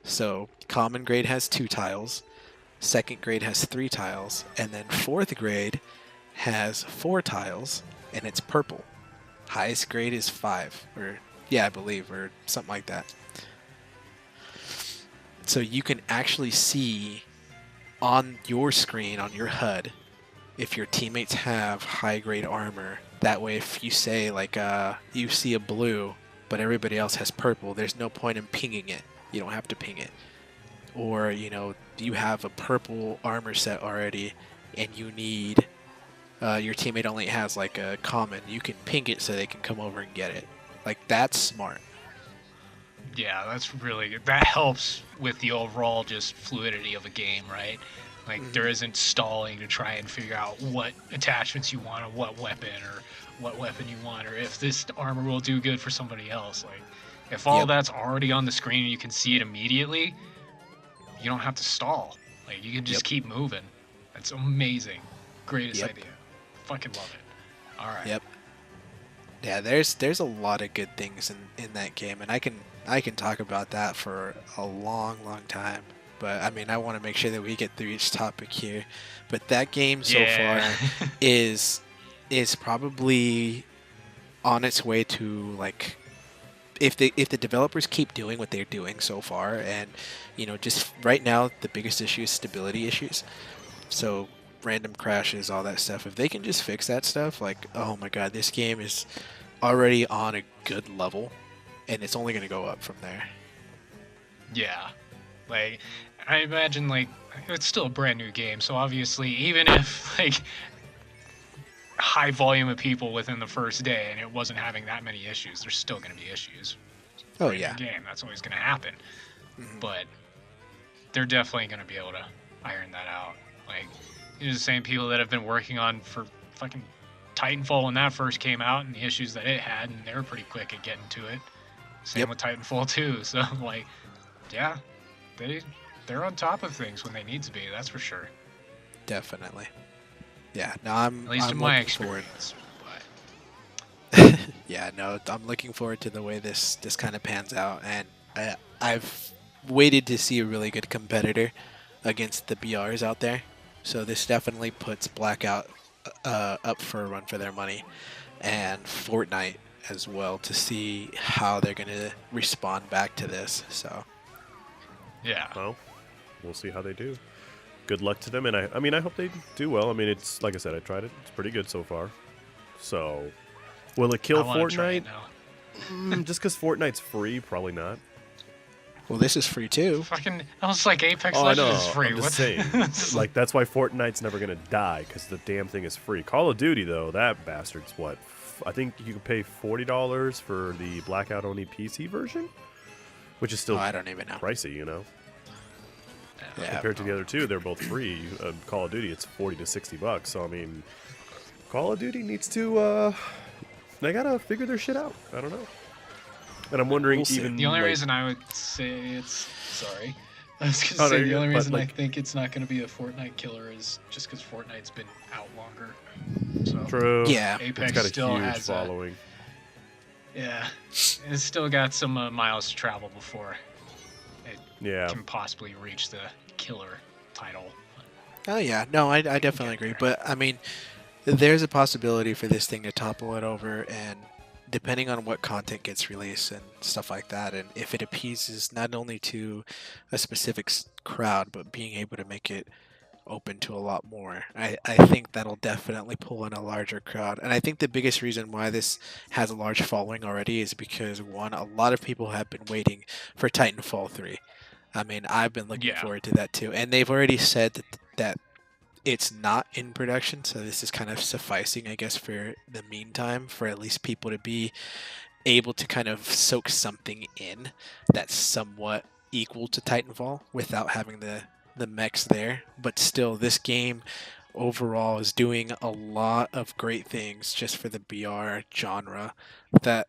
So common grade has 2 tiles, second grade has 3 tiles, and then fourth grade has 4 tiles, and it's purple. Highest grade is 5, or yeah, I believe, or something like that. So you can actually see on your screen, on your HUD, if your teammates have high grade armor. That way, if you say like you see a blue, but everybody else has purple, there's no point in pinging it. You don't have to ping it. Or you have a purple armor set already, and you need your teammate only has like a common. You can ping it so they can come over and get it. Like, that's smart. Yeah, that's really good. That helps with the overall just fluidity of a game, right? Like, there isn't stalling to try and figure out what attachments you want, or what weapon you want, or if this armor will do good for somebody else. Like, if all that's already on the screen and you can see it immediately, you don't have to stall. Like, you can just keep moving. That's amazing. Greatest idea. Fucking love it. All right. Yep. Yeah, there's a lot of good things in that game, and I can talk about that for a long time. But I mean, I want to make sure that we get through each topic here. But that game so far is probably on its way to, like, if the developers keep doing what they're doing so far, and just right now the biggest issue is stability issues. So random crashes, all that stuff. If they can just fix that stuff, like, oh my god, this game is already on a good level, and it's only going to go up from there. Yeah. Like, I imagine, like, it's still a brand new game, so obviously, even if, like, high volume of people within the first day and it wasn't having that many issues, there's still going to be issues. Oh, yeah. Game, that's always going to happen. But they're definitely going to be able to iron that out. Like, these are the same people that have been working on for fucking Titanfall when that first came out and the issues that it had, and they were pretty quick at getting to it. Same with Titanfall 2. So, like, yeah, they're on top of things when they need to be, that's for sure. Definitely. Yeah, no, I'm at least I'm in my looking forward. experience. Yeah, no, I'm looking forward to the way this kind of pans out, and I've waited to see a really good competitor against the BRs out there. So this definitely puts Blackout up for a run for their money, and Fortnite as well, to see how they're going to respond back to this. So yeah, well, we'll see how they do. Good luck to them, and I mean, I hope they do well. I mean, it's like I said, I tried it. It's pretty good so far. So, will it kill Fortnite? Just because Fortnite's free, probably not. Well, this is free too. Fucking, I was like, Apex I Legends know. is free. I'm just saying. Like, that's why Fortnite's never gonna die, because the damn thing is free. Call of Duty, though, that bastard's what? I think you can pay $40 for the Blackout only PC version, which is still I don't even know. pricey, Yeah, compared to the other two, they're both free. Call of Duty, it's $40 to $60. So I mean, Call of Duty needs to. They gotta figure their shit out. I don't know. And I'm wondering, even the only like, reason I would say it's sorry. I was gonna say the only reason I think it's not gonna be a Fortnite killer is just because Fortnite's been out longer. So true. Yeah, Apex it's got a still huge has following. Yeah, it's still got some miles to travel before it can possibly reach the killer title. Oh yeah, no, I definitely agree. But I mean, there's a possibility for this thing to topple it over, and depending on what content gets released and stuff like that, and if it appeases not only to a specific crowd, but being able to make it open to a lot more, I think that'll definitely pull in a larger crowd. And I think the biggest reason why this has a large following already is because, one, a lot of people have been waiting for Titanfall 3. I mean, I've been looking forward to that too, and they've already said that it's not in production, so this is kind of sufficing, I guess, for the meantime, for at least people to be able to kind of soak something in that's somewhat equal to Titanfall without having the mechs there. But still, this game overall is doing a lot of great things just for the BR genre that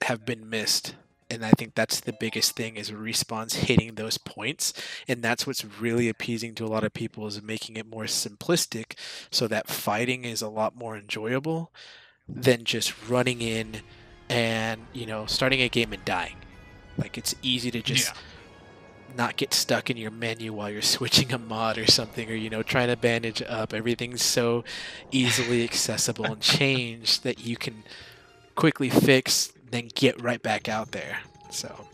have been missed. And I think that's the biggest thing, is Respawn's hitting those points. And that's what's really appeasing to a lot of people, is making it more simplistic so that fighting is a lot more enjoyable than just running in, and starting a game and dying. Like, it's easy to just not get stuck in your menu while you're switching a mod or something, or trying to bandage up. Everything's so easily accessible and changed that you can quickly fix, then get right back out there. So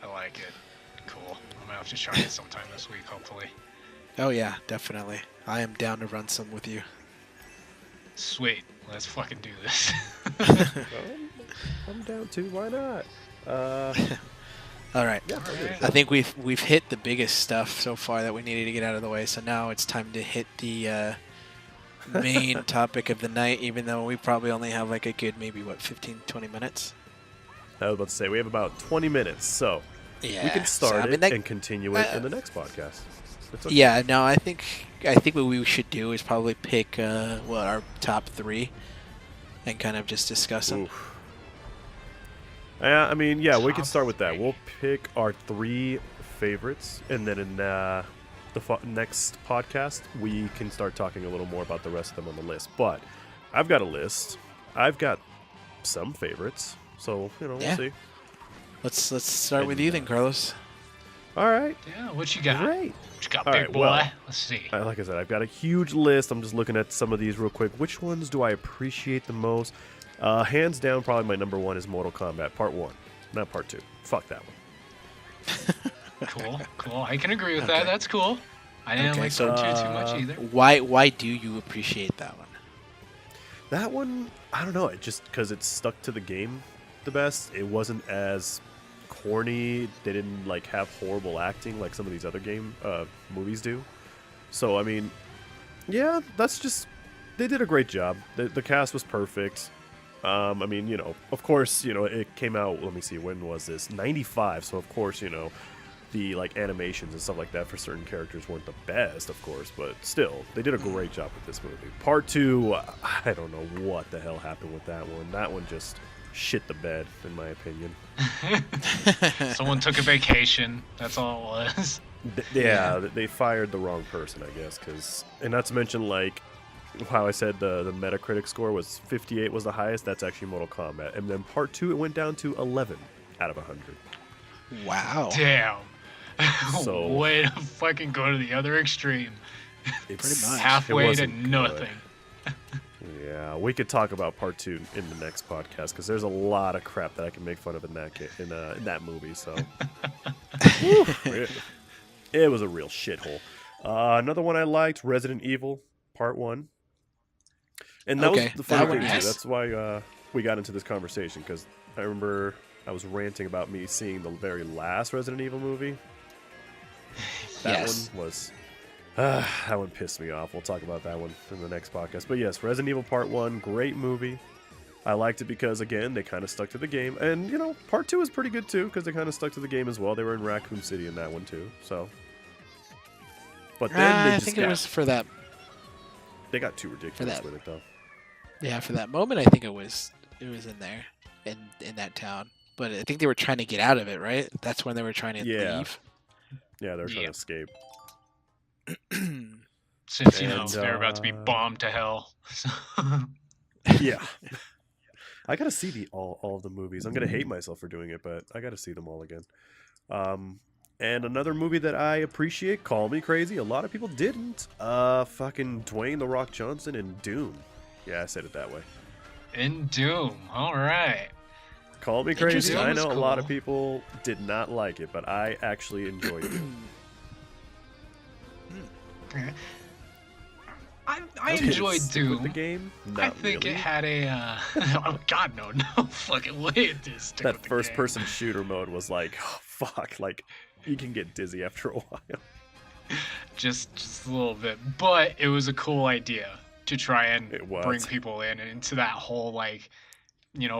I like it. Cool. I'm gonna have to try it sometime this week, hopefully. oh yeah, definitely. I am down to run some with you. Sweet. Let's fucking do this. I'm down too. Why not? All right. Yeah, Alright. I think we've hit the biggest stuff so far that we needed to get out of the way. So now it's time to hit the main topic of the night, even though we probably only have like a good maybe 15, 20 minutes. I was about to say we have about 20 minutes, so Yeah. we can start so, it and continue it in the next podcast. It's okay. Yeah. No, I think what we should do is probably pick our top 3 and kind of just discuss them. Oof. I mean, yeah, we can Top start with that. 3. We'll pick our 3 favorites, and then in the next podcast, we can start talking a little more about the rest of them on the list. But I've got a list. I've got some favorites, so we'll Yeah. see. Let's start with you then, Carlos. All right, Yeah, what you got? great. What you got, All big right, boy? well, Let's see. Like I said, I've got a huge list. I'm just looking at some of these real quick. Which ones do I appreciate the most? Hands down, probably my number 1 is Mortal Kombat Part 1, not Part 2. Fuck that one. Cool. I can agree with Okay. that. That's cool. I didn't Okay, like so- Part 2 too much either. Why do you appreciate that one? That one, I don't know. It just because it stuck to the game the best. It wasn't as corny. They didn't have horrible acting like some of these other movies do. So I mean, yeah, that's just they did a great job. The cast was perfect. I mean, of course, it came out. Let me see, when was this? 95. So of course, the animations and stuff like that for certain characters weren't the best, of course, but still, they did a great job with this movie. Part 2, I don't know what the hell happened with that one. That one just shit the bed, in my opinion. Someone took a vacation. That's all it was. Yeah, they fired the wrong person, I guess, and not to mention, how I said the Metacritic score was 58 was the highest. That's actually Mortal Kombat. And then Part 2, it went down to 11 out of 100. Wow. Damn. So- Way to fucking go to the other extreme. It's much. Halfway to wasn't good. nothing. Yeah, we could talk about Part 2 in the next podcast because there's a lot of crap that I can make fun of in that movie. So it was a real shithole. Another one I liked, Resident Evil Part 1, and that Okay, was the that funny one, thing too. yes. That's why we got into this conversation because I remember I was ranting about me seeing the very last Resident Evil movie. That Yes. one was. That one pissed me off. We'll talk about that one in the next podcast. But yes, Resident Evil Part 1, great movie. I liked it because, again, they kind of stuck to the game. And, Part 2 is pretty good, too, because they kind of stuck to the game as well. They were in Raccoon City in that one, too. So. But then they I just think it was for that. they got too ridiculous that. with it, though. Yeah, for that moment, I think it was in there, in that town. But I think they were trying to get out of it, right? That's when they were trying to Yeah. leave. Yeah, they're trying Yep. to escape. Since, And, they're about to be bombed to hell. Yeah. I gotta see all of the movies. I'm gonna hate myself for doing it, but I gotta see them all again. And another movie that I appreciate, call me crazy, a lot of people didn't. Fucking Dwayne The Rock Johnson in Doom. Yeah, I said it that way. In Doom. All right. Call me crazy. Interesting. I know Doom is a lot of cool. people did not like it, but I actually enjoyed it. Okay. I Did it enjoyed stick with Doom. the game. I Not think really. it had a. Oh God, no fucking way it did stick That with the first game. person shooter mode was like, oh, fuck, you can get dizzy after a while. Just a little bit, but it was a cool idea to try and It was. bring people into that whole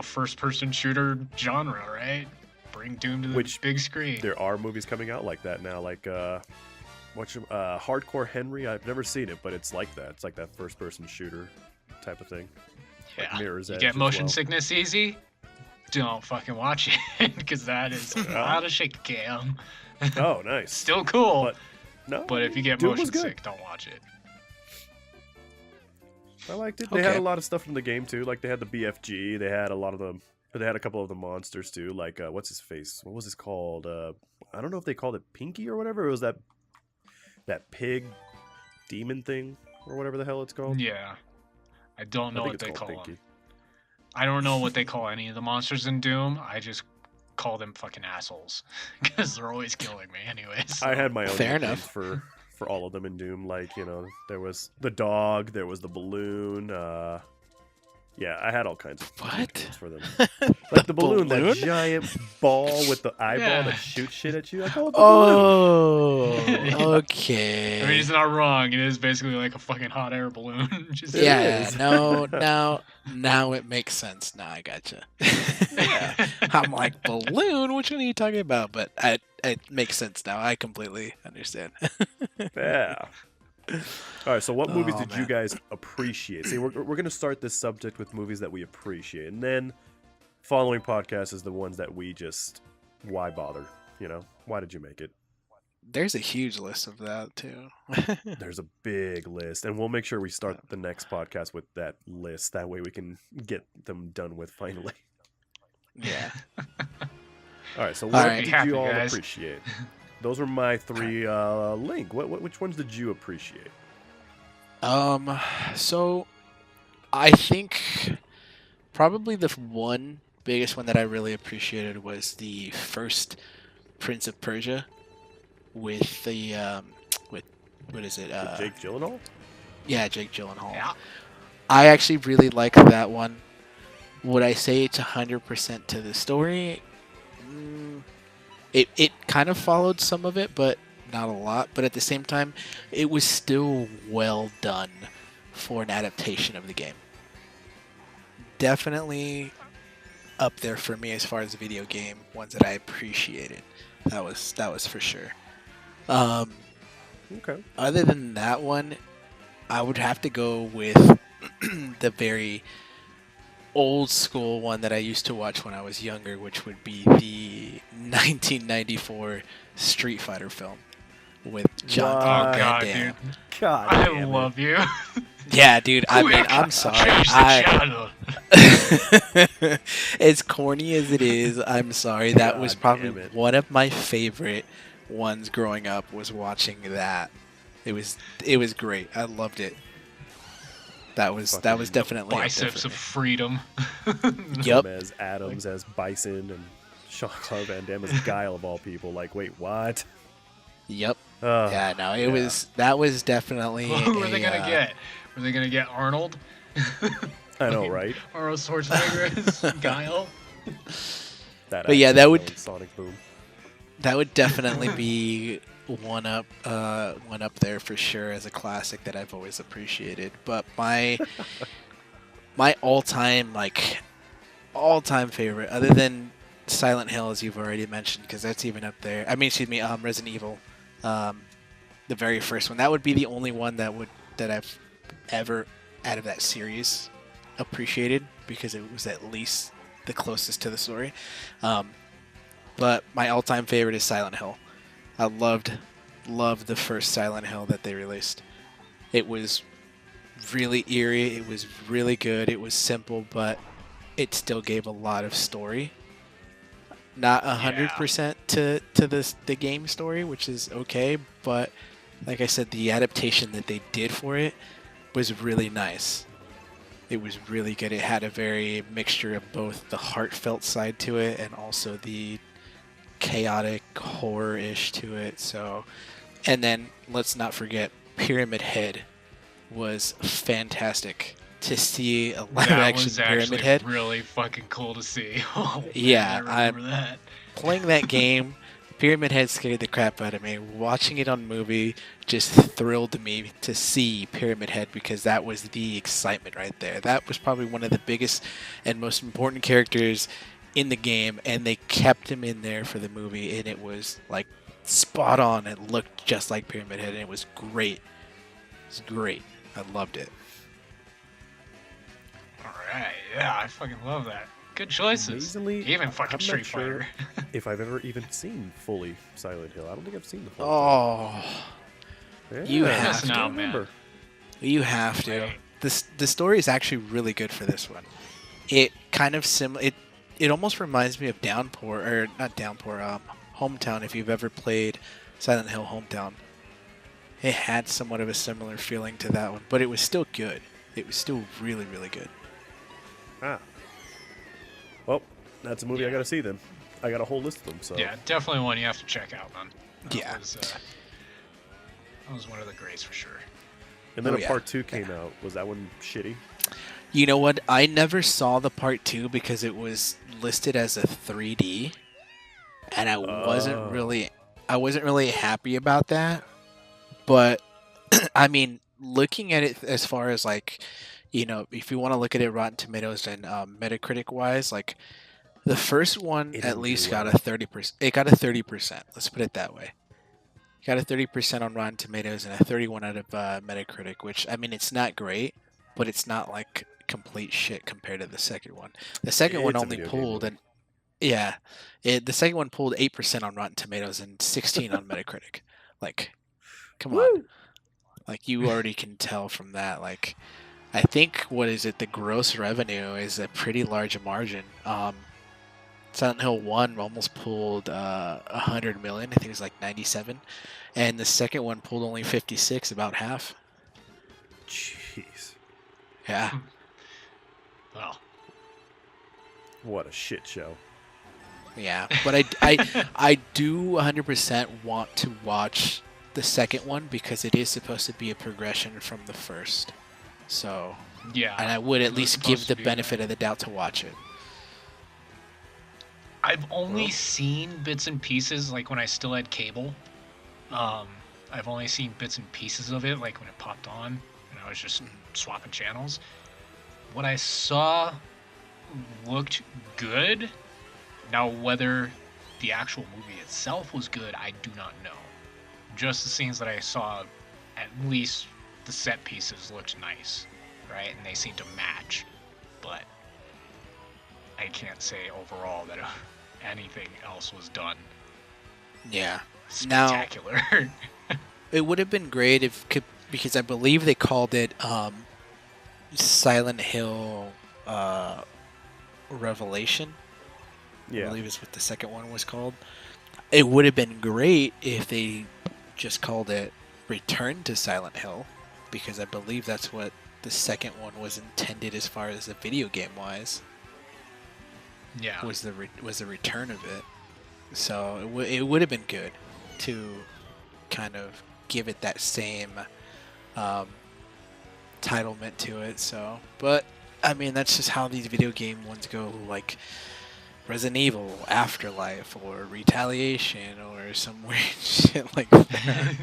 first person shooter genre, right? Bring Doom to the Which big screen. There are movies coming out like that now, Hardcore Henry. I've never seen it, but it's like that. It's like that first-person shooter type of thing. Yeah. Mirror's You Edge get as motion well. sickness easy? Don't fucking watch it, because that is a lot of shit cam. Oh, nice. Still cool, But no, but if you get Doom was motion good. sick, don't watch it. I liked it. They had Okay. a lot of stuff in the game too. Like they had the BFG. They had a lot of them. They had a couple of the monsters too. Like what's his face? What was this called? I don't know if they called it Pinky or whatever. It was that pig demon thing or whatever the hell it's called. Yeah. I don't know I think what it's they called call Pinky. them. I don't know what they call any of the monsters in Doom. I just call them fucking assholes because they're always killing me anyways. I had my own Fair nicknames enough. for all of them in Doom. Like there was the dog, there was the balloon. Yeah, I had all kinds of What? nicknames for them. Like the balloon, balloon? that giant ball with the eyeball Yeah. that shoots shit at you. I call it the balloon. Oh, Yeah. okay. I mean, he's not wrong. It is basically like a fucking hot air balloon. Just It Yeah, is. no, now it makes sense. Now I gotcha. Yeah. I'm like, balloon? Which one are you talking about? But it makes sense now. I completely understand. Yeah. All right. So, what movies Oh, did you man. guys appreciate? See, we're gonna start this subject with movies that we appreciate, and then following podcast is the ones that we just why bother? Why did you make it? There's a huge list of that too. There's a big list, and we'll make sure we start the next podcast with that list. That way, we can get them done with finally. Yeah. All right. So, All what right. did Happy, you all guys. appreciate? Those were my three. Link. Which ones did you appreciate? So I think probably the biggest one that I really appreciated was the first Prince of Persia with the with what is it? With Jake Gyllenhaal. Yeah, Jake Gyllenhaal. Yeah. I actually really liked that one. Would I say it's 100% to the story? It kind of followed some of it, but not a lot. But at the same time, it was still well done for an adaptation of the game. Definitely up there for me as far as video game ones that I appreciated. That was for sure. Okay. Other than that one, I would have to go with the very old school one that I used to watch when I was younger, which would be the 1994 Street Fighter film with John What? Claude Oh Van god, Damme. dude. God, I damn it. love you. Yeah, dude. I mean, Quick, I'm sorry. change the channel. As corny as it is, I'm sorry. That was God probably damn it. one of my favorite ones growing up. Was watching that. It was great. I loved it. That was definitely up there Biceps for of me. freedom. Yep. Him as Adams as Bison and Jean-Claude Van Damme as Guile of all people. Like, wait, what? Yep. Uh, Yeah, no, yeah. that was definitely. Who were they a, gonna get? Were they gonna get Arnold? I know, right? Arnold Schwarzenegger as Guile? That But yeah, accent that would- going Sonic Boom. That would definitely be one up there for sure as a classic that I've always appreciated. But my all time favorite, other than Silent Hill, as you've already mentioned, because that's even up there. I mean, excuse me, Resident Evil, the very first one. That would be the only one that I've ever out of that series appreciated because it was at least the closest to the story. But my all-time favorite is Silent Hill. I loved the first Silent Hill that they released. It was really eerie. It was really good. It was simple, but it still gave a lot of story. Not 100% to the game story, which is okay, but like I said, the adaptation that they did for it was really nice. It was really good. It had a very mixture of both the heartfelt side to it and also the chaotic horror-ish to it. So, and then let's not forget Pyramid Head was fantastic to see a live That action was Pyramid actually Head. really fucking cool to see. Oh, Yeah, man, I remember that. Playing that game, Pyramid Head scared the crap out of me. Watching it on movie just thrilled me to see Pyramid Head because that was the excitement right there. That was probably one of the biggest and most important characters in the game, and they kept him in there for the movie, and it was like spot on. It looked just like Pyramid Head, and it was great. It was great. I loved it. Alright, yeah, I fucking love that. Good choices. Amazingly, Even I'm fucking not Street sure Fighter. if I've ever even seen fully Silent Hill. I don't think I've seen the full. Oh, thing. you Yeah, have I to. don't Man. remember. you have to. Right. the story is actually really good for this one. It kind of it almost reminds me of Downpour, or not Downpour, Hometown. If you've ever played Silent Hill Hometown, it had somewhat of a similar feeling to that one, but it was still good. It was still really, really good. Ah. Well, that's a movie I got to see then. I got a whole list of them. So Yeah, definitely one you have to check out, man. Yeah. That was one of the greats for sure. And then Oh, a yeah. part 2 came out. Was that one shitty? You know what? I never saw the part 2 because it was listed as a 3D, and I wasn't really happy about that. But I mean, looking at it as far as like, if you want to look at it Rotten Tomatoes and Metacritic wise, like the first one It at didn't least do got well. a 30%. It got a 30%. Let's put it that way. Got a 30% on Rotten Tomatoes and a 31 out of Metacritic, which, I mean, it's not great, but it's not like complete shit compared to the second one. The second one It's a only video game pulled, movie. the second one pulled 8% on Rotten Tomatoes and 16 on Metacritic. Like, come on. Woo! Like, you already can tell from that. Like, I think, the gross revenue is a pretty large margin. Silent Hill 1 almost pulled 100 million. I think it was like 97. And the second one pulled only 56, about half. Jeez. Yeah. Well, What a shit show. Yeah. But I do 100% want to watch the second one because it is supposed to be a progression from the first. So, yeah. and I would it at was least supposed give to the be benefit of the doubt to watch it. I've only Well. seen bits and pieces, like when I still had cable. I've only seen bits and pieces of it, like when it popped on, and I was just swapping channels. What I saw looked good. Now, whether the actual movie itself was good, I do not know. Just the scenes that I saw, at least the set pieces looked nice, right? And they seemed to match. But I can't say overall that anything else was done Yeah. spectacular. It would have been great because I believe they called it Silent Hill Revelation. I Yeah. believe is what the second one was called. It would have been great if they just called it Return to Silent Hill, because I believe that's what the second one was intended as far as the video game wise. Yeah. Was the return of it. So it would have been good to kind of give it that same titlement to it. So, but I mean, that's just how these video game ones go. Like Resident Evil, Afterlife, or Retaliation, or some weird shit like that.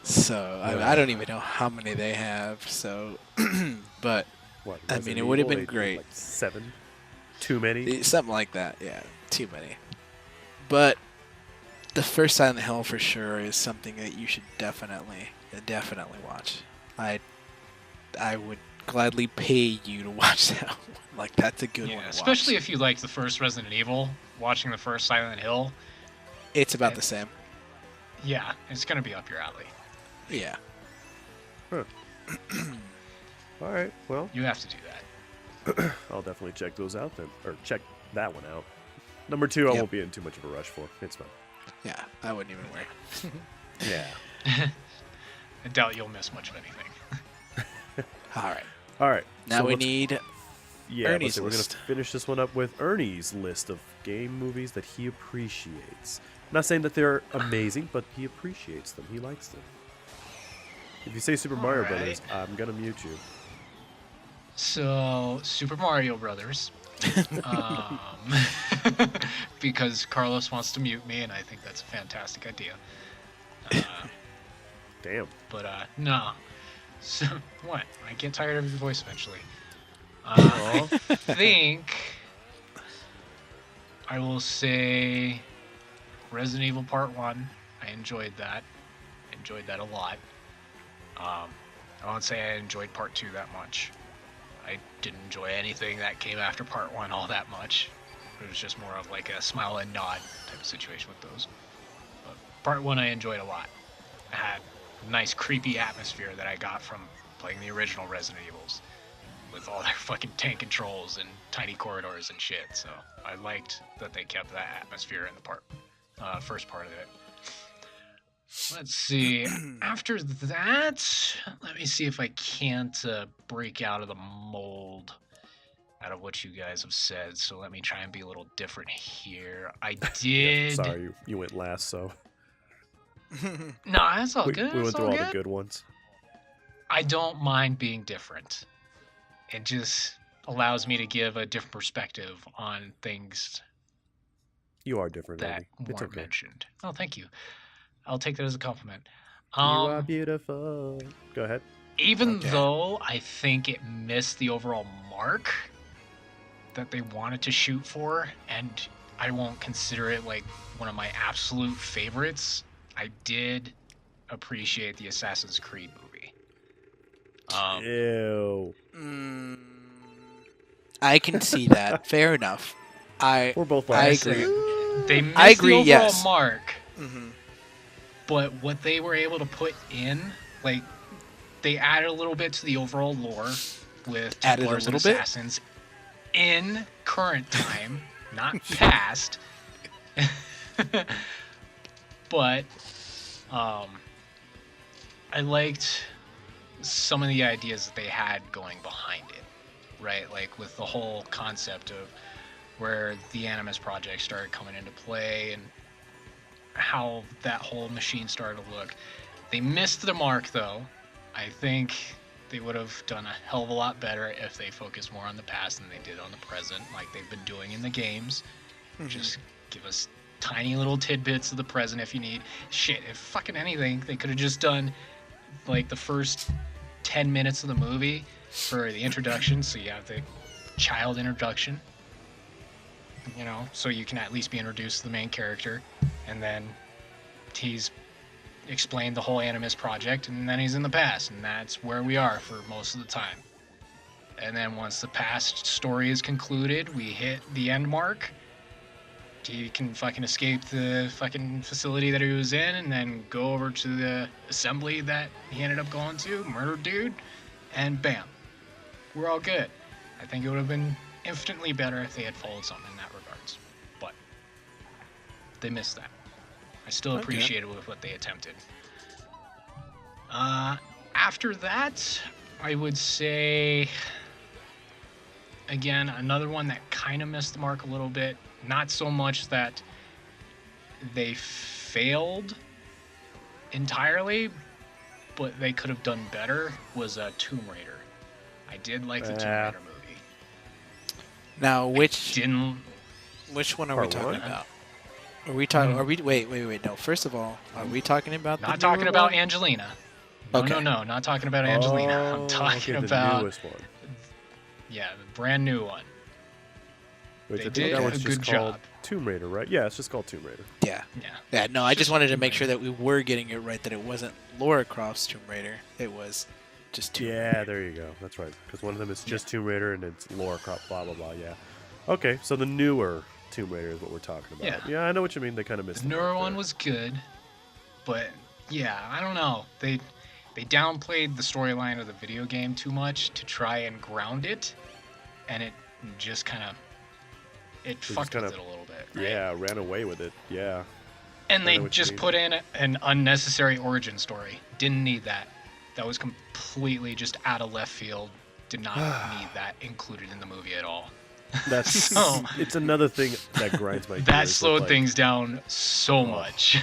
So I don't even know how many they have. So, but What? I mean, Resident it would have Evil, been they did, great. Like 7? Too many? Something like that, yeah. Too many. But the first Silent Hill for sure is something that you should definitely watch. I would gladly pay you to watch that one. Like, that's a good one to watch. Especially if you like the first Resident Evil, watching the first Silent Hill. It's about the same. Yeah, it's gonna be up your alley. Yeah. Huh. All right. Well, You have to do that. I'll definitely check those out then, or check that one out. Number 2, I Yep. won't be in too much of a rush for. It's fine. Yeah, I wouldn't even worry. Yeah. I doubt you'll miss much of anything. Alright. All right. Now so we let's- need Yeah, Ernie's we're list. gonna finish this one up with Ernie's list of game movies that he appreciates. I'm not saying that they're amazing, but he appreciates them. He likes them. If you say Super Mario Alright. Brothers, I'm gonna mute you. So, Super Mario Brothers. Because Carlos wants to mute me, and I think that's a fantastic idea. Damn. But no. So what? I get tired of your voice eventually. Aw. I think I will say Resident Evil Part 1. I enjoyed that. Enjoyed that a lot. I won't say I enjoyed Part 2 that much. I didn't enjoy anything that came after Part 1 all that much. It was just more of like a smile and nod type of situation with those. But Part 1 I enjoyed a lot. It had a nice creepy atmosphere that I got from playing the original Resident Evils with all their fucking tank controls and tiny corridors and shit. So I liked that they kept that atmosphere in the first part of it. Let's see. After that, let me see if I can't break out of the mold out of what you guys have said. So let me try and be a little different here. I did. Yeah, sorry, you went last, so No, that's all good. we That's went through all good. the good ones. I don't mind being different. It just allows me to give a different perspective on things You are different, that Andy. It's weren't okay. mentioned. Oh, thank you. I'll take that as a compliment. You are beautiful. Go ahead. Even Okay. though I think it missed the overall mark that they wanted to shoot for, and I won't consider it like one of my absolute favorites, I did appreciate the Assassin's Creed movie. Ew. I can see that. Fair enough. We're both I like, agree. They missed I agree, the overall yes. mark, Mhm. but what they were able to put in, like, they added a little bit to the overall lore with Added a Templars and little bit? Assassins in current time, not past. But I liked some of the ideas that they had going behind it, right? Like with the whole concept of where the Animus Project started coming into play and how that whole machine started to look. They missed the mark, though. I think they would have done a hell of a lot better if they focused more on the past than they did on the present, like they've been doing in the games. Just give us tiny little tidbits of the present if you need. Shit, if fucking anything, they could have just done like the first 10 minutes of the movie for the introduction, so you have the child introduction, you know, so you can at least be introduced to the main character, and then he's explained the whole Animus Project, and then he's in the past, and that's where we are for most of the time. And then once the past story is concluded, we hit the end mark. He can fucking escape the fucking facility that he was in and then go over to the assembly that he ended up going to, murder dude, and bam. We're all good. I think it would have been infinitely better if they had followed something in that regards. But they missed that. I still Okay. appreciate it with what they attempted. After that, I would say, again, another one that kind of missed the mark a little bit. Not so much that they failed entirely, but they could have done better, was Tomb Raider. I did like the Tomb Raider movie. Now, which one are we Part talking one? about? Are we talking? Are we? Wait. No. First of all, are we talking about? Not the talking newer about one? Angelina. No, Okay. no, not talking about Angelina. I'm Oh, talking okay, the about, newest one. yeah, the brand new one. Which They I think did that a one's just good called job. Tomb Raider, right? Yeah, it's just called Tomb Raider. Yeah. Yeah. No. I just Just wanted to Tomb make sure Raider. that we were getting it right. That it wasn't Lara Croft's Tomb Raider. It was just Tomb Raider. Yeah, there you go. That's right. Because one of them is just Tomb Raider and it's Lara Croft, blah, blah, blah. Yeah. Okay, so the newer Tomb Raider is what we're talking about. Yeah. I know what you mean. They kind of missed The the newer mark one there. was good, but yeah, I don't know. They downplayed the storyline of the video game too much to try and ground it, and it just kind of just fucked with kinda- it a little bit. Right? Yeah, ran away with it. Yeah. And I they know what you just mean. put in an unnecessary origin story. Didn't need that. That was completely just out of left field. Did not need that included in the movie at all. That's So- it's another thing that grinds my gears. That with, slowed like, things down so much.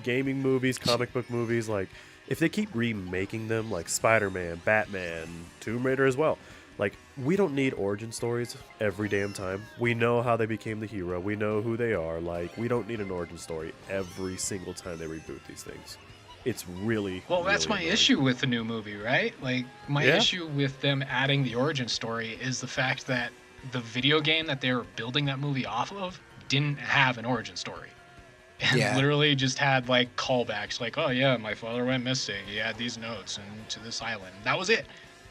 gaming movies, comic book movies, like if they keep remaking them, like Spider-Man, Batman, Tomb Raider as well, like we don't need origin stories every damn time. We know how they became the hero. We know who they are. Like we don't need an origin story every single time they reboot these things. It's really Well, that's really my annoying. issue with the new movie, right? Like, my Yeah. issue with them adding the origin story is the fact that the video game that they were building that movie off of didn't have an origin story. And Yeah. literally just had, like, callbacks, like, oh, yeah, my father went missing. He had these notes and to this island. That was it.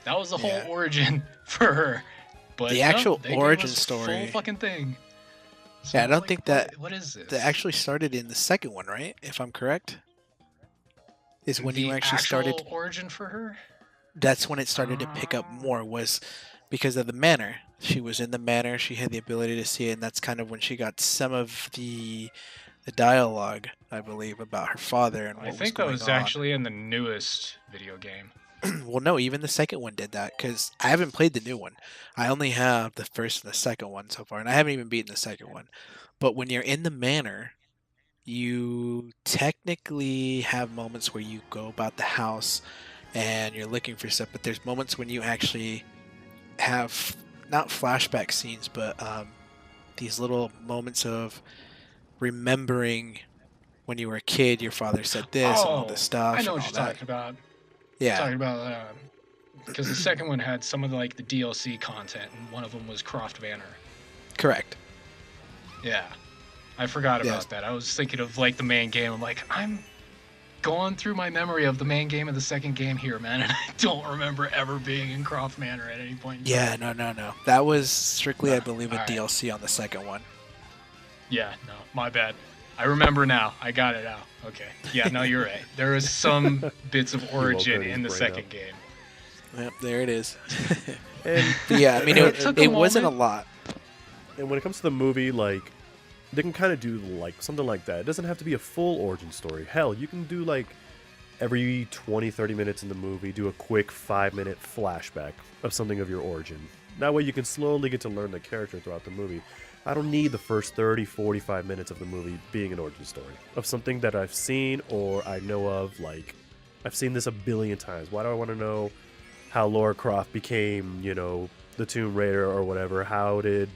That was the whole Yeah. origin for her. But The no, actual they gave origin us a story- full fucking thing. So Yeah, I it's don't like, think that- What is this? That actually started in the second one, right? If I'm correct, is when the you actually actual started. origin for her? that's when it started to pick up more, was because of the manor. She was in the manor, she had the ability to see it, and that's kind of when she got some of the dialogue, I believe, about her father and I what was think that going was on. actually in the newest video game. Well, no, even the second one did that, because I haven't played the new one. I only have the first and the second one so far, and I haven't even beaten the second one. But when you're in the manor, you technically have moments where you go about the house and you're looking for stuff, but there's moments when you actually have not flashback scenes, but these little moments of remembering when you were a kid, your father said this and all this stuff. I know and what all you're that. talking about. Yeah, Talking about because the second one had some of like the DLC content, and one of them was Croft Manor. correct. Yeah, I forgot Yes. about that. I was thinking of like the main game. I'm like, I'm going through my memory of the main game and the second game here, man, and I don't remember ever being in Croft Manor at any point in Yeah, time. no. That was strictly, I Ah, believe, a alright. DLC on the second one. Yeah, no, my bad. I remember now. I got it now. Okay. Yeah, no, you're right. There was some bits of origin Ernie's in the brain second up. game. Yep, there it is. And But yeah, I mean, It took a it wasn't a moment. lot. and when it comes to the movie, like they can kind of do like something like that. It doesn't have to be a full origin story. Hell, you can do like every 20-30 minutes in the movie, do a quick 5-minute flashback of something of your origin. That way you can slowly get to learn the character throughout the movie. I don't need the first 30-45 minutes of the movie being an origin story of something that I've seen or I know of. Like, I've seen this a billion times. Why do I want to know how Lara Croft became, the Tomb Raider or whatever? How did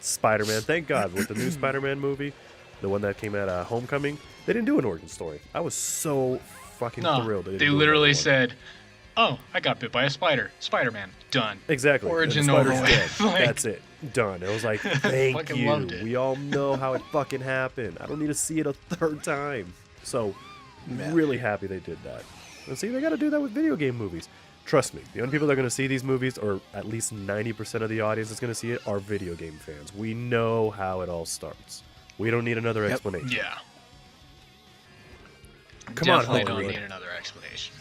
Spider-Man, thank God, with the new Spider-Man movie, the one that came out Homecoming, they didn't do an origin story. I was so fucking No, thrilled. they didn't do literally another one. said, "Oh, I got bit by a spider. Spider-Man. Done." Exactly. And the Origin spider's over dead. with. Like- That's it. Done. It was like, thank Fucking you. loved it. We all know how it fucking happened. I don't need to see it a third time. So, Yeah. really happy they did that. And see, they got to do that with video game movies. Trust me, the only people that are going to see these movies, or at least 90% of the audience that's going to see it, are video game fans. We know how it all starts. We don't need another Yep. explanation. Yeah. Come on, Definitely don't Hollywood. need another explanation.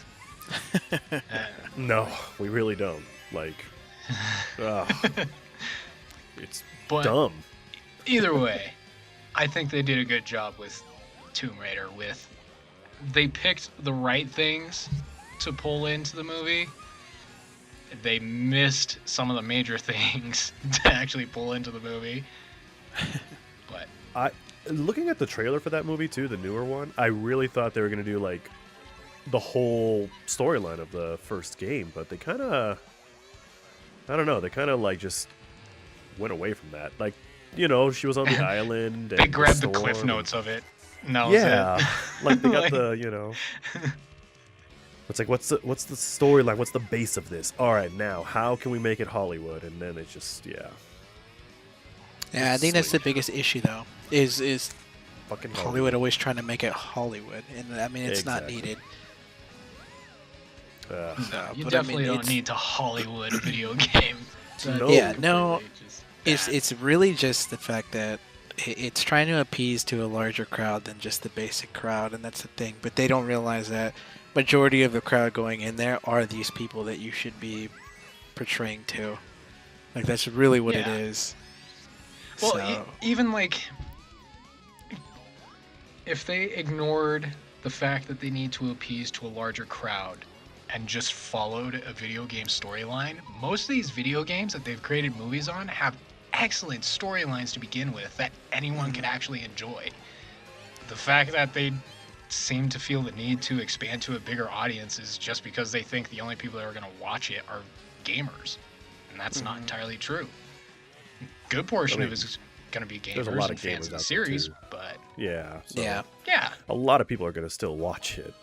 No, we really don't. Like, ugh. It's But dumb. either way, I think they did a good job with Tomb Raider. They picked the right things to pull into the movie. They missed some of the major things to actually pull into the movie. But Looking at the trailer for that movie too, the newer one, I really thought they were gonna do like the whole storyline of the first game, but they kind of, I don't know, they kind of like just went away from that. Like, she was on the island. And they grabbed the cliff storm notes of it. And that and- was yeah, it. like they got Like- It's like what's the storyline? What's the base of this? All right, now how can we make it Hollywood? And then it's just Yeah, I think that's the Sweet. biggest issue, though, is fucking Hollywood always trying to make it Hollywood, and I mean it's not Exactly. needed. Ugh. So, You but definitely I mean, don't need to Hollywood a video game. No. Yeah, no, Completely just it's bad. it's really just the fact that it's trying to appease to a larger crowd than just the basic crowd, and that's the thing. But they don't realize that majority of the crowd going in there are these people that you should be portraying to. Like that's really what it Yeah. is. Well, So, even like if they ignored the fact that they need to appease to a larger crowd and just followed a video game storyline, most of these video games that they've created movies on have excellent storylines to begin with that anyone can actually enjoy. The fact that they seem to feel the need to expand to a bigger audience is just because they think the only people that are going to watch it are gamers. And that's not Mhm. entirely true. Good portion I of mean, it is going to be there's a gamers lot and of fans gamers of the out there, series, too. but Yeah. So yeah, yeah. a lot of people are gonna still watch it.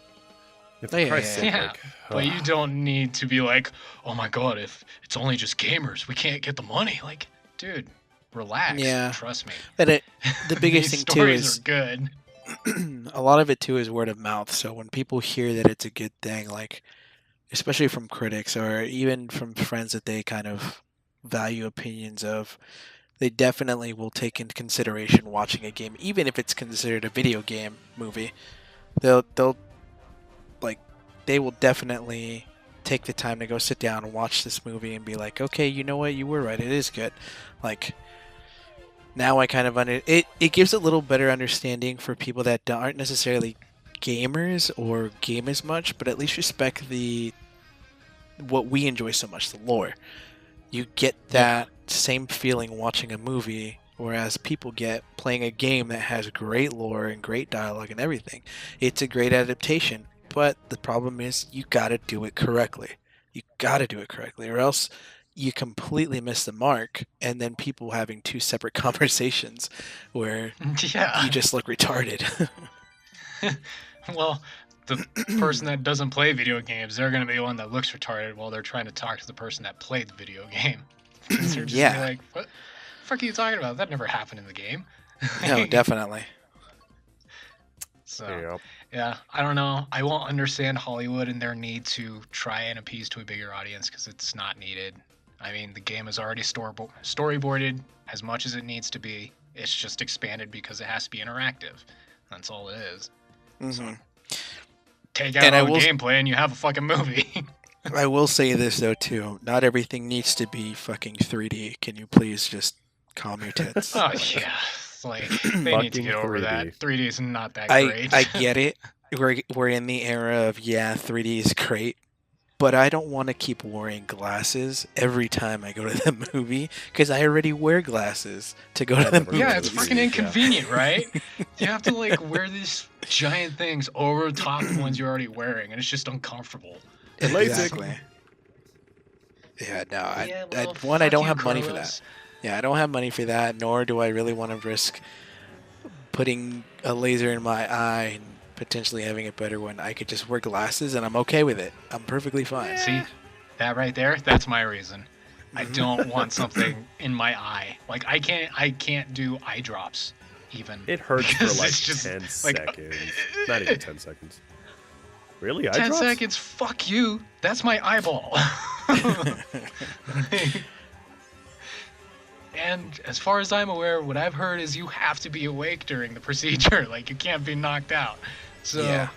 If Oh, yeah, Christ's sake, yeah. like, But you ugh. don't need to be like, oh my god, if it's only just gamers, we can't get the money. Like, dude, relax. Yeah. Trust me. but the biggest These thing too stories is are good. a lot of it too is word of mouth. So when people hear that it's a good thing, like especially from critics or even from friends that they kind of value opinions of, they definitely will take into consideration watching a game, even if it's considered a video game movie. They'll like they will definitely take the time to go sit down and watch this movie and be like, okay, you know what, you were right, it is good. Like, now I kind of it gives a little better understanding for people that aren't necessarily gamers or game as much, but at least respect what we enjoy so much, the lore. You get that same feeling watching a movie, whereas people get playing a game that has great lore and great dialogue and everything. It's a great adaptation, but the problem is you gotta do it correctly. You gotta do it correctly, or else you completely miss the mark, and then people having two separate conversations where Yeah. you just look retarded. Well, the person that doesn't play video games, they're going to be the one that looks retarded while they're trying to talk to the person that played the video game. 'Cause they're just Yeah. like, what the fuck are you talking about? That never happened in the game. No, definitely. So, Yep. yeah, I don't know. I won't understand Hollywood and their need to try and appease to a bigger audience because it's not needed. I mean, the game is already storyboarded as much as it needs to be. It's just expanded because it has to be interactive. That's all it is. Mhm. Take out And I all the will- gameplay and you have a fucking movie. I will say this though too. Not everything needs to be fucking 3D. Can you please just calm your tits? Oh yeah, it's like they need to Fucking get over 3D. that. 3D is not that I great. I get it. We're in the era of 3D is great, but I don't want to keep wearing glasses every time I go to the movie because I already wear glasses to go to the movie. Yeah, it's movies, fucking yeah. inconvenient, right? You have to like wear these giant things over the top of the ones you're already wearing, and it's just uncomfortable. Exactly. Yeah, no. Yeah, well, One, I fuck don't you, have money for Carlos. that. Yeah, I don't have money for that, nor do I really want to risk putting a laser in my eye and potentially having a better one. I could just wear glasses and I'm okay with it. I'm perfectly fine. See, that right there, that's my reason. I Mm-hmm. don't want something in my eye. Like I can't do eye drops even. It hurts for Because like it's just 10 like, seconds. Not even 10 seconds. Really? Eye 10 drops? seconds, fuck you. That's my eyeball. And as far as I'm aware, what I've heard is you have to be awake during the procedure. Like you can't be knocked out. So Yeah.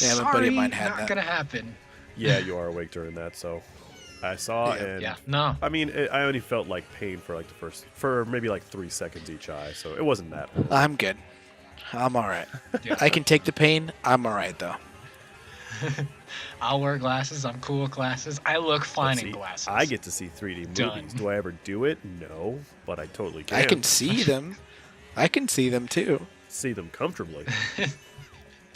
Yeah, my buddy sorry, of mine had not that. gonna happen. Yeah, you are awake during that, so I saw Yeah. and Yeah, no. I mean, I only felt like pain for like for maybe like 3 seconds each eye, so it wasn't that horrible. I'm good. I'm alright. Yeah. I can take the pain. I'm alright though. I'll wear glasses. I'm cool with glasses. I look fine See, in glasses. I get to see 3D Done. movies. Do I ever do it? No, but I totally can. I can see them. I can see them too. see them comfortably.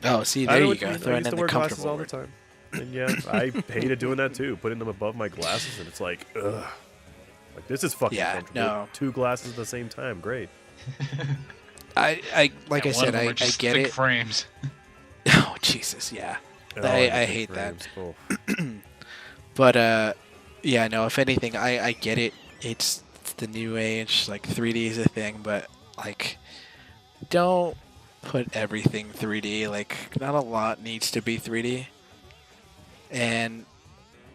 Oh, see, I there know you what go. mean. I Throwing used in to the wear glasses comfortable all the word. time. And yeah, I hated doing that too, putting them above my glasses, and it's like, ugh. Like, this is fucking Yeah, comfortable. no. 2 glasses at the same time, great. I like Yeah, I one said, of them I are just get thick it. frames. Oh Jesus, yeah. Oh, I the hate that. frames. Oh. But yeah, no. If anything, I get it. It's the new age. Like 3D is a thing, but like, don't put everything 3D. Like, not a lot needs to be 3D. And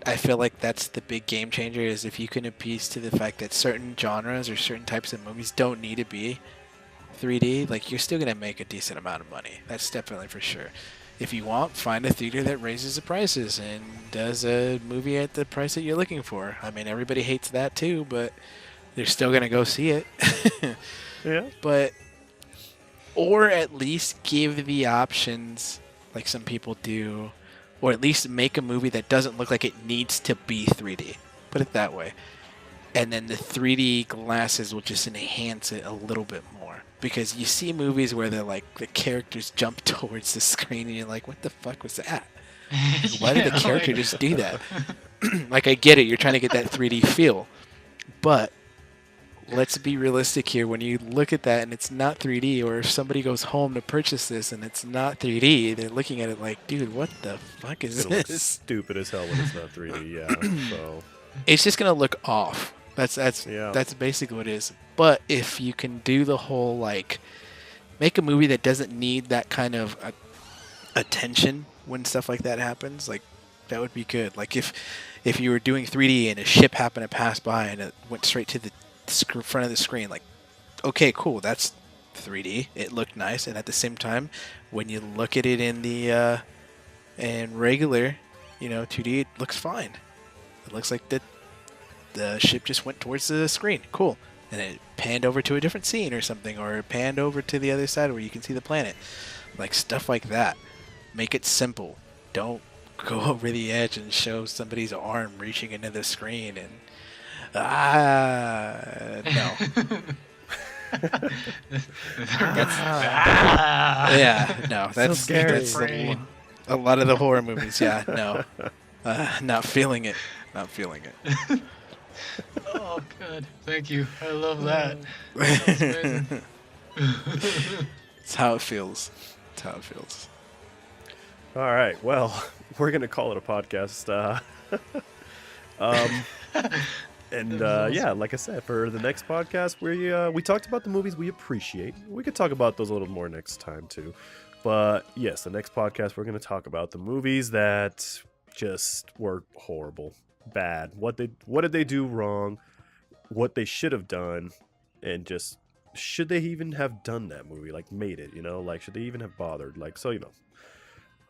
I feel like that's the big game changer. Is if you can appease to the fact that certain genres or certain types of movies don't need to be 3D. Like, you're still gonna make a decent amount of money. That's definitely for sure. If you want, find a theater that raises the prices and does a movie at the price that you're looking for. I mean, everybody hates that too, but they're still going to go see it. Yeah. But, or at least give the options like some people do, or at least make a movie that doesn't look like it needs to be 3D. Put it that way. And then the 3D glasses will just enhance it a little bit more. Because you see movies where they're like, the characters jump towards the screen and you're like, what the fuck was that? Why did the character just do that? Like, I get it, you're trying to get that 3D feel. But let's be realistic here. When you look at that and it's not 3D, or if somebody goes home to purchase this and it's not 3D, they're looking at it like, dude, what the fuck is It's gonna look this? stupid as hell when it's not 3D, yeah. So, It's just gonna look off. That's Yeah. that's basically what it is. But if you can do the whole, like, make a movie that doesn't need that kind of attention when stuff like that happens, like, that would be good. Like if you were doing 3D and a ship happened to pass by and it went straight to the front of the screen, like, okay, cool, that's 3D. It looked nice, and at the same time, when you look at it in the in regular 2D, it looks fine. It looks like the ship just went towards the screen. Cool. And it panned over to a different scene or something, or it panned over to the other side where you can see the planet. Like, stuff like that. Make it simple. Don't go over the edge and show somebody's arm reaching into the screen and... no. Yeah, no. That's scary. That's a lot of the horror movies. Yeah, no. Not feeling it. Not feeling it. Oh, good. Thank you. I love that. That's amazing. It's how it feels. It's how it feels. All right. Well, we're gonna call it a podcast. Yeah, like I said, for the next podcast, we talked about the movies we appreciate. We could talk about those a little more next time too. But yes, the next podcast we're gonna talk about the movies that just were horrible, bad. What did they do wrong? What they should have done, and just should they even have done that movie? Like made it, like should they even have bothered? Like so,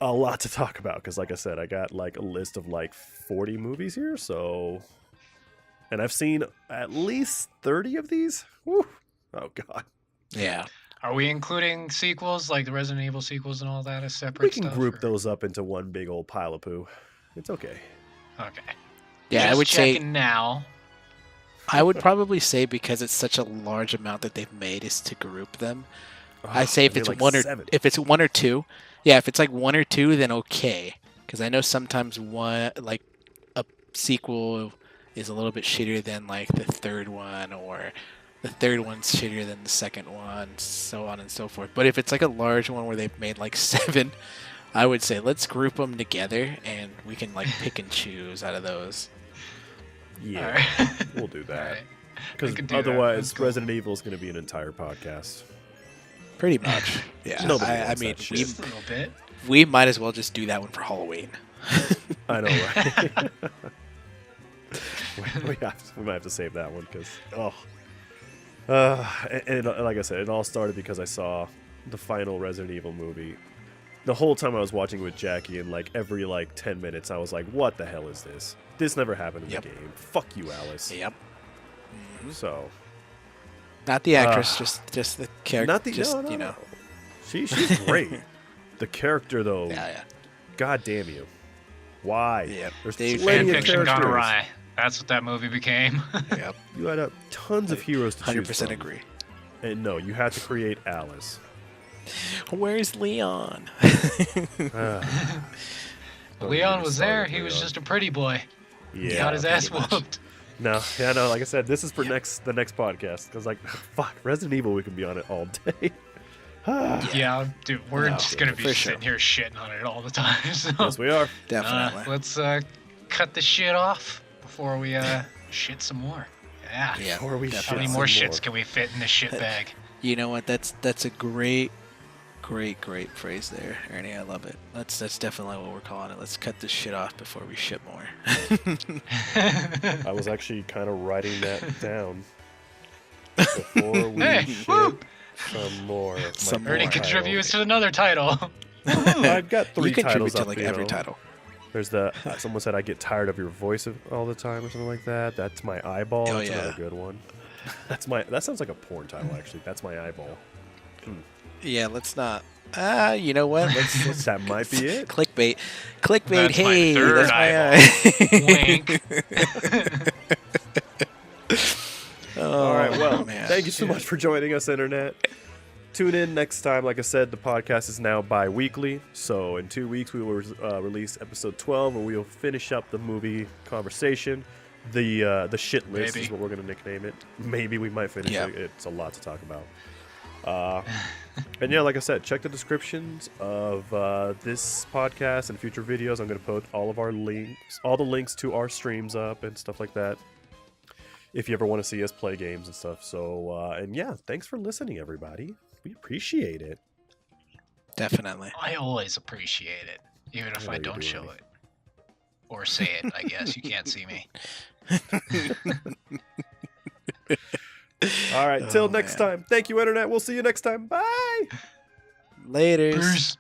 a lot to talk about because, like I said, I got like a list of like 40 movies here. So, and I've seen at least 30 of these. Woo. Oh God. Yeah. Are we including sequels, like the Resident Evil sequels and all that as separate We can stuff, group or? those up into one big old pile of poo. It's okay. Okay. Yeah, Just I would say checking now. I would probably say because it's such a large amount that they've made is to group them. I say if Maybe it's like one or 7. if it's one or two, yeah, if it's like one or two, then okay. Because I know sometimes one like a sequel is a little bit shittier than like the third one, or the third one's shittier than the second one, so on and so forth. But if it's like a large one where they've made like 7, I would say let's group them together and we can like pick and choose out of those. Yeah, All right. we'll do All that. right. Because We can do that. otherwise, That's cool. Resident Evil is going to be an entire podcast. Pretty much. Yeah. Nobody I wants mean, that shit. Just a little bit. we might as well just do that one for Halloween. I know, right? we might have to save that one because, and like I said, it all started because I saw the final Resident Evil movie. The whole time I was watching with Jackie, and like every 10 minutes, I was like, "What the hell is this? This never happened in Yep. the game. Fuck you, Alice." Yep. So, Not the actress, just the character. not the just, no. She's great. The character though, Yeah. God damn you, why? Yep. There's They- plenty of Fanfiction gone characters. awry. That's what that movie became. Yep. You had tons of heroes to choose 100% from. agree. And no, you had to create Alice. Where's Leon? Ah. Don't Leon get was started there. with He was Leon. just a pretty boy. Yeah, He got his ass pretty much. whooped. No, like I said, this is for the next podcast because fuck, Resident Evil, we can be on it all day. Yeah, dude, we're No, just gonna be for sitting sure. here shitting on it all the time. So, Yes, we are. Definitely. let's cut the shit off before we shit some more. Yeah. Yeah. Or we definitely. How many shit more some shits can we fit in this shit bag? You know what? That's a great phrase there, Ernie. I love it. That's definitely what we're calling it. Let's cut this shit off before we shit more. I was actually kind of writing that down before we Hey, shit woo! some more. of my Some Ernie more. contributes to another title. I've got 3 You contribute titles to up, like you every know. title. There's someone said I get tired of your voice all the time or something like that. That's my eyeball. Oh, That's yeah. another good one. That sounds like a porn title actually. That's my eyeball. Yeah, let's not. You know what? Let's That might be it. clickbait. That's my Hey, third that's my eyeball. Wink. All right. Well, man. thank you so much for joining us, Internet. Tune in next time. Like I said, the podcast is now bi-weekly. So in 2 weeks, we will release episode 12, where we will finish up the movie conversation. The shit list Maybe. is what we're going to nickname it. Maybe we might finish Yeah. it. It's a lot to talk about. And yeah, like I said, check the descriptions of this podcast and future videos. I'm going to put all the links to our streams up and stuff like that, if you ever want to see us play games and stuff. So, and yeah, thanks for listening, everybody. We appreciate it. Definitely. I always appreciate it, even if I know I you don't do, show Ernie. it. Or say it, I guess. You can't see me. All right, till Oh, next man. time. Thank you, Internet. We'll see you next time. Bye. Laters. Peace.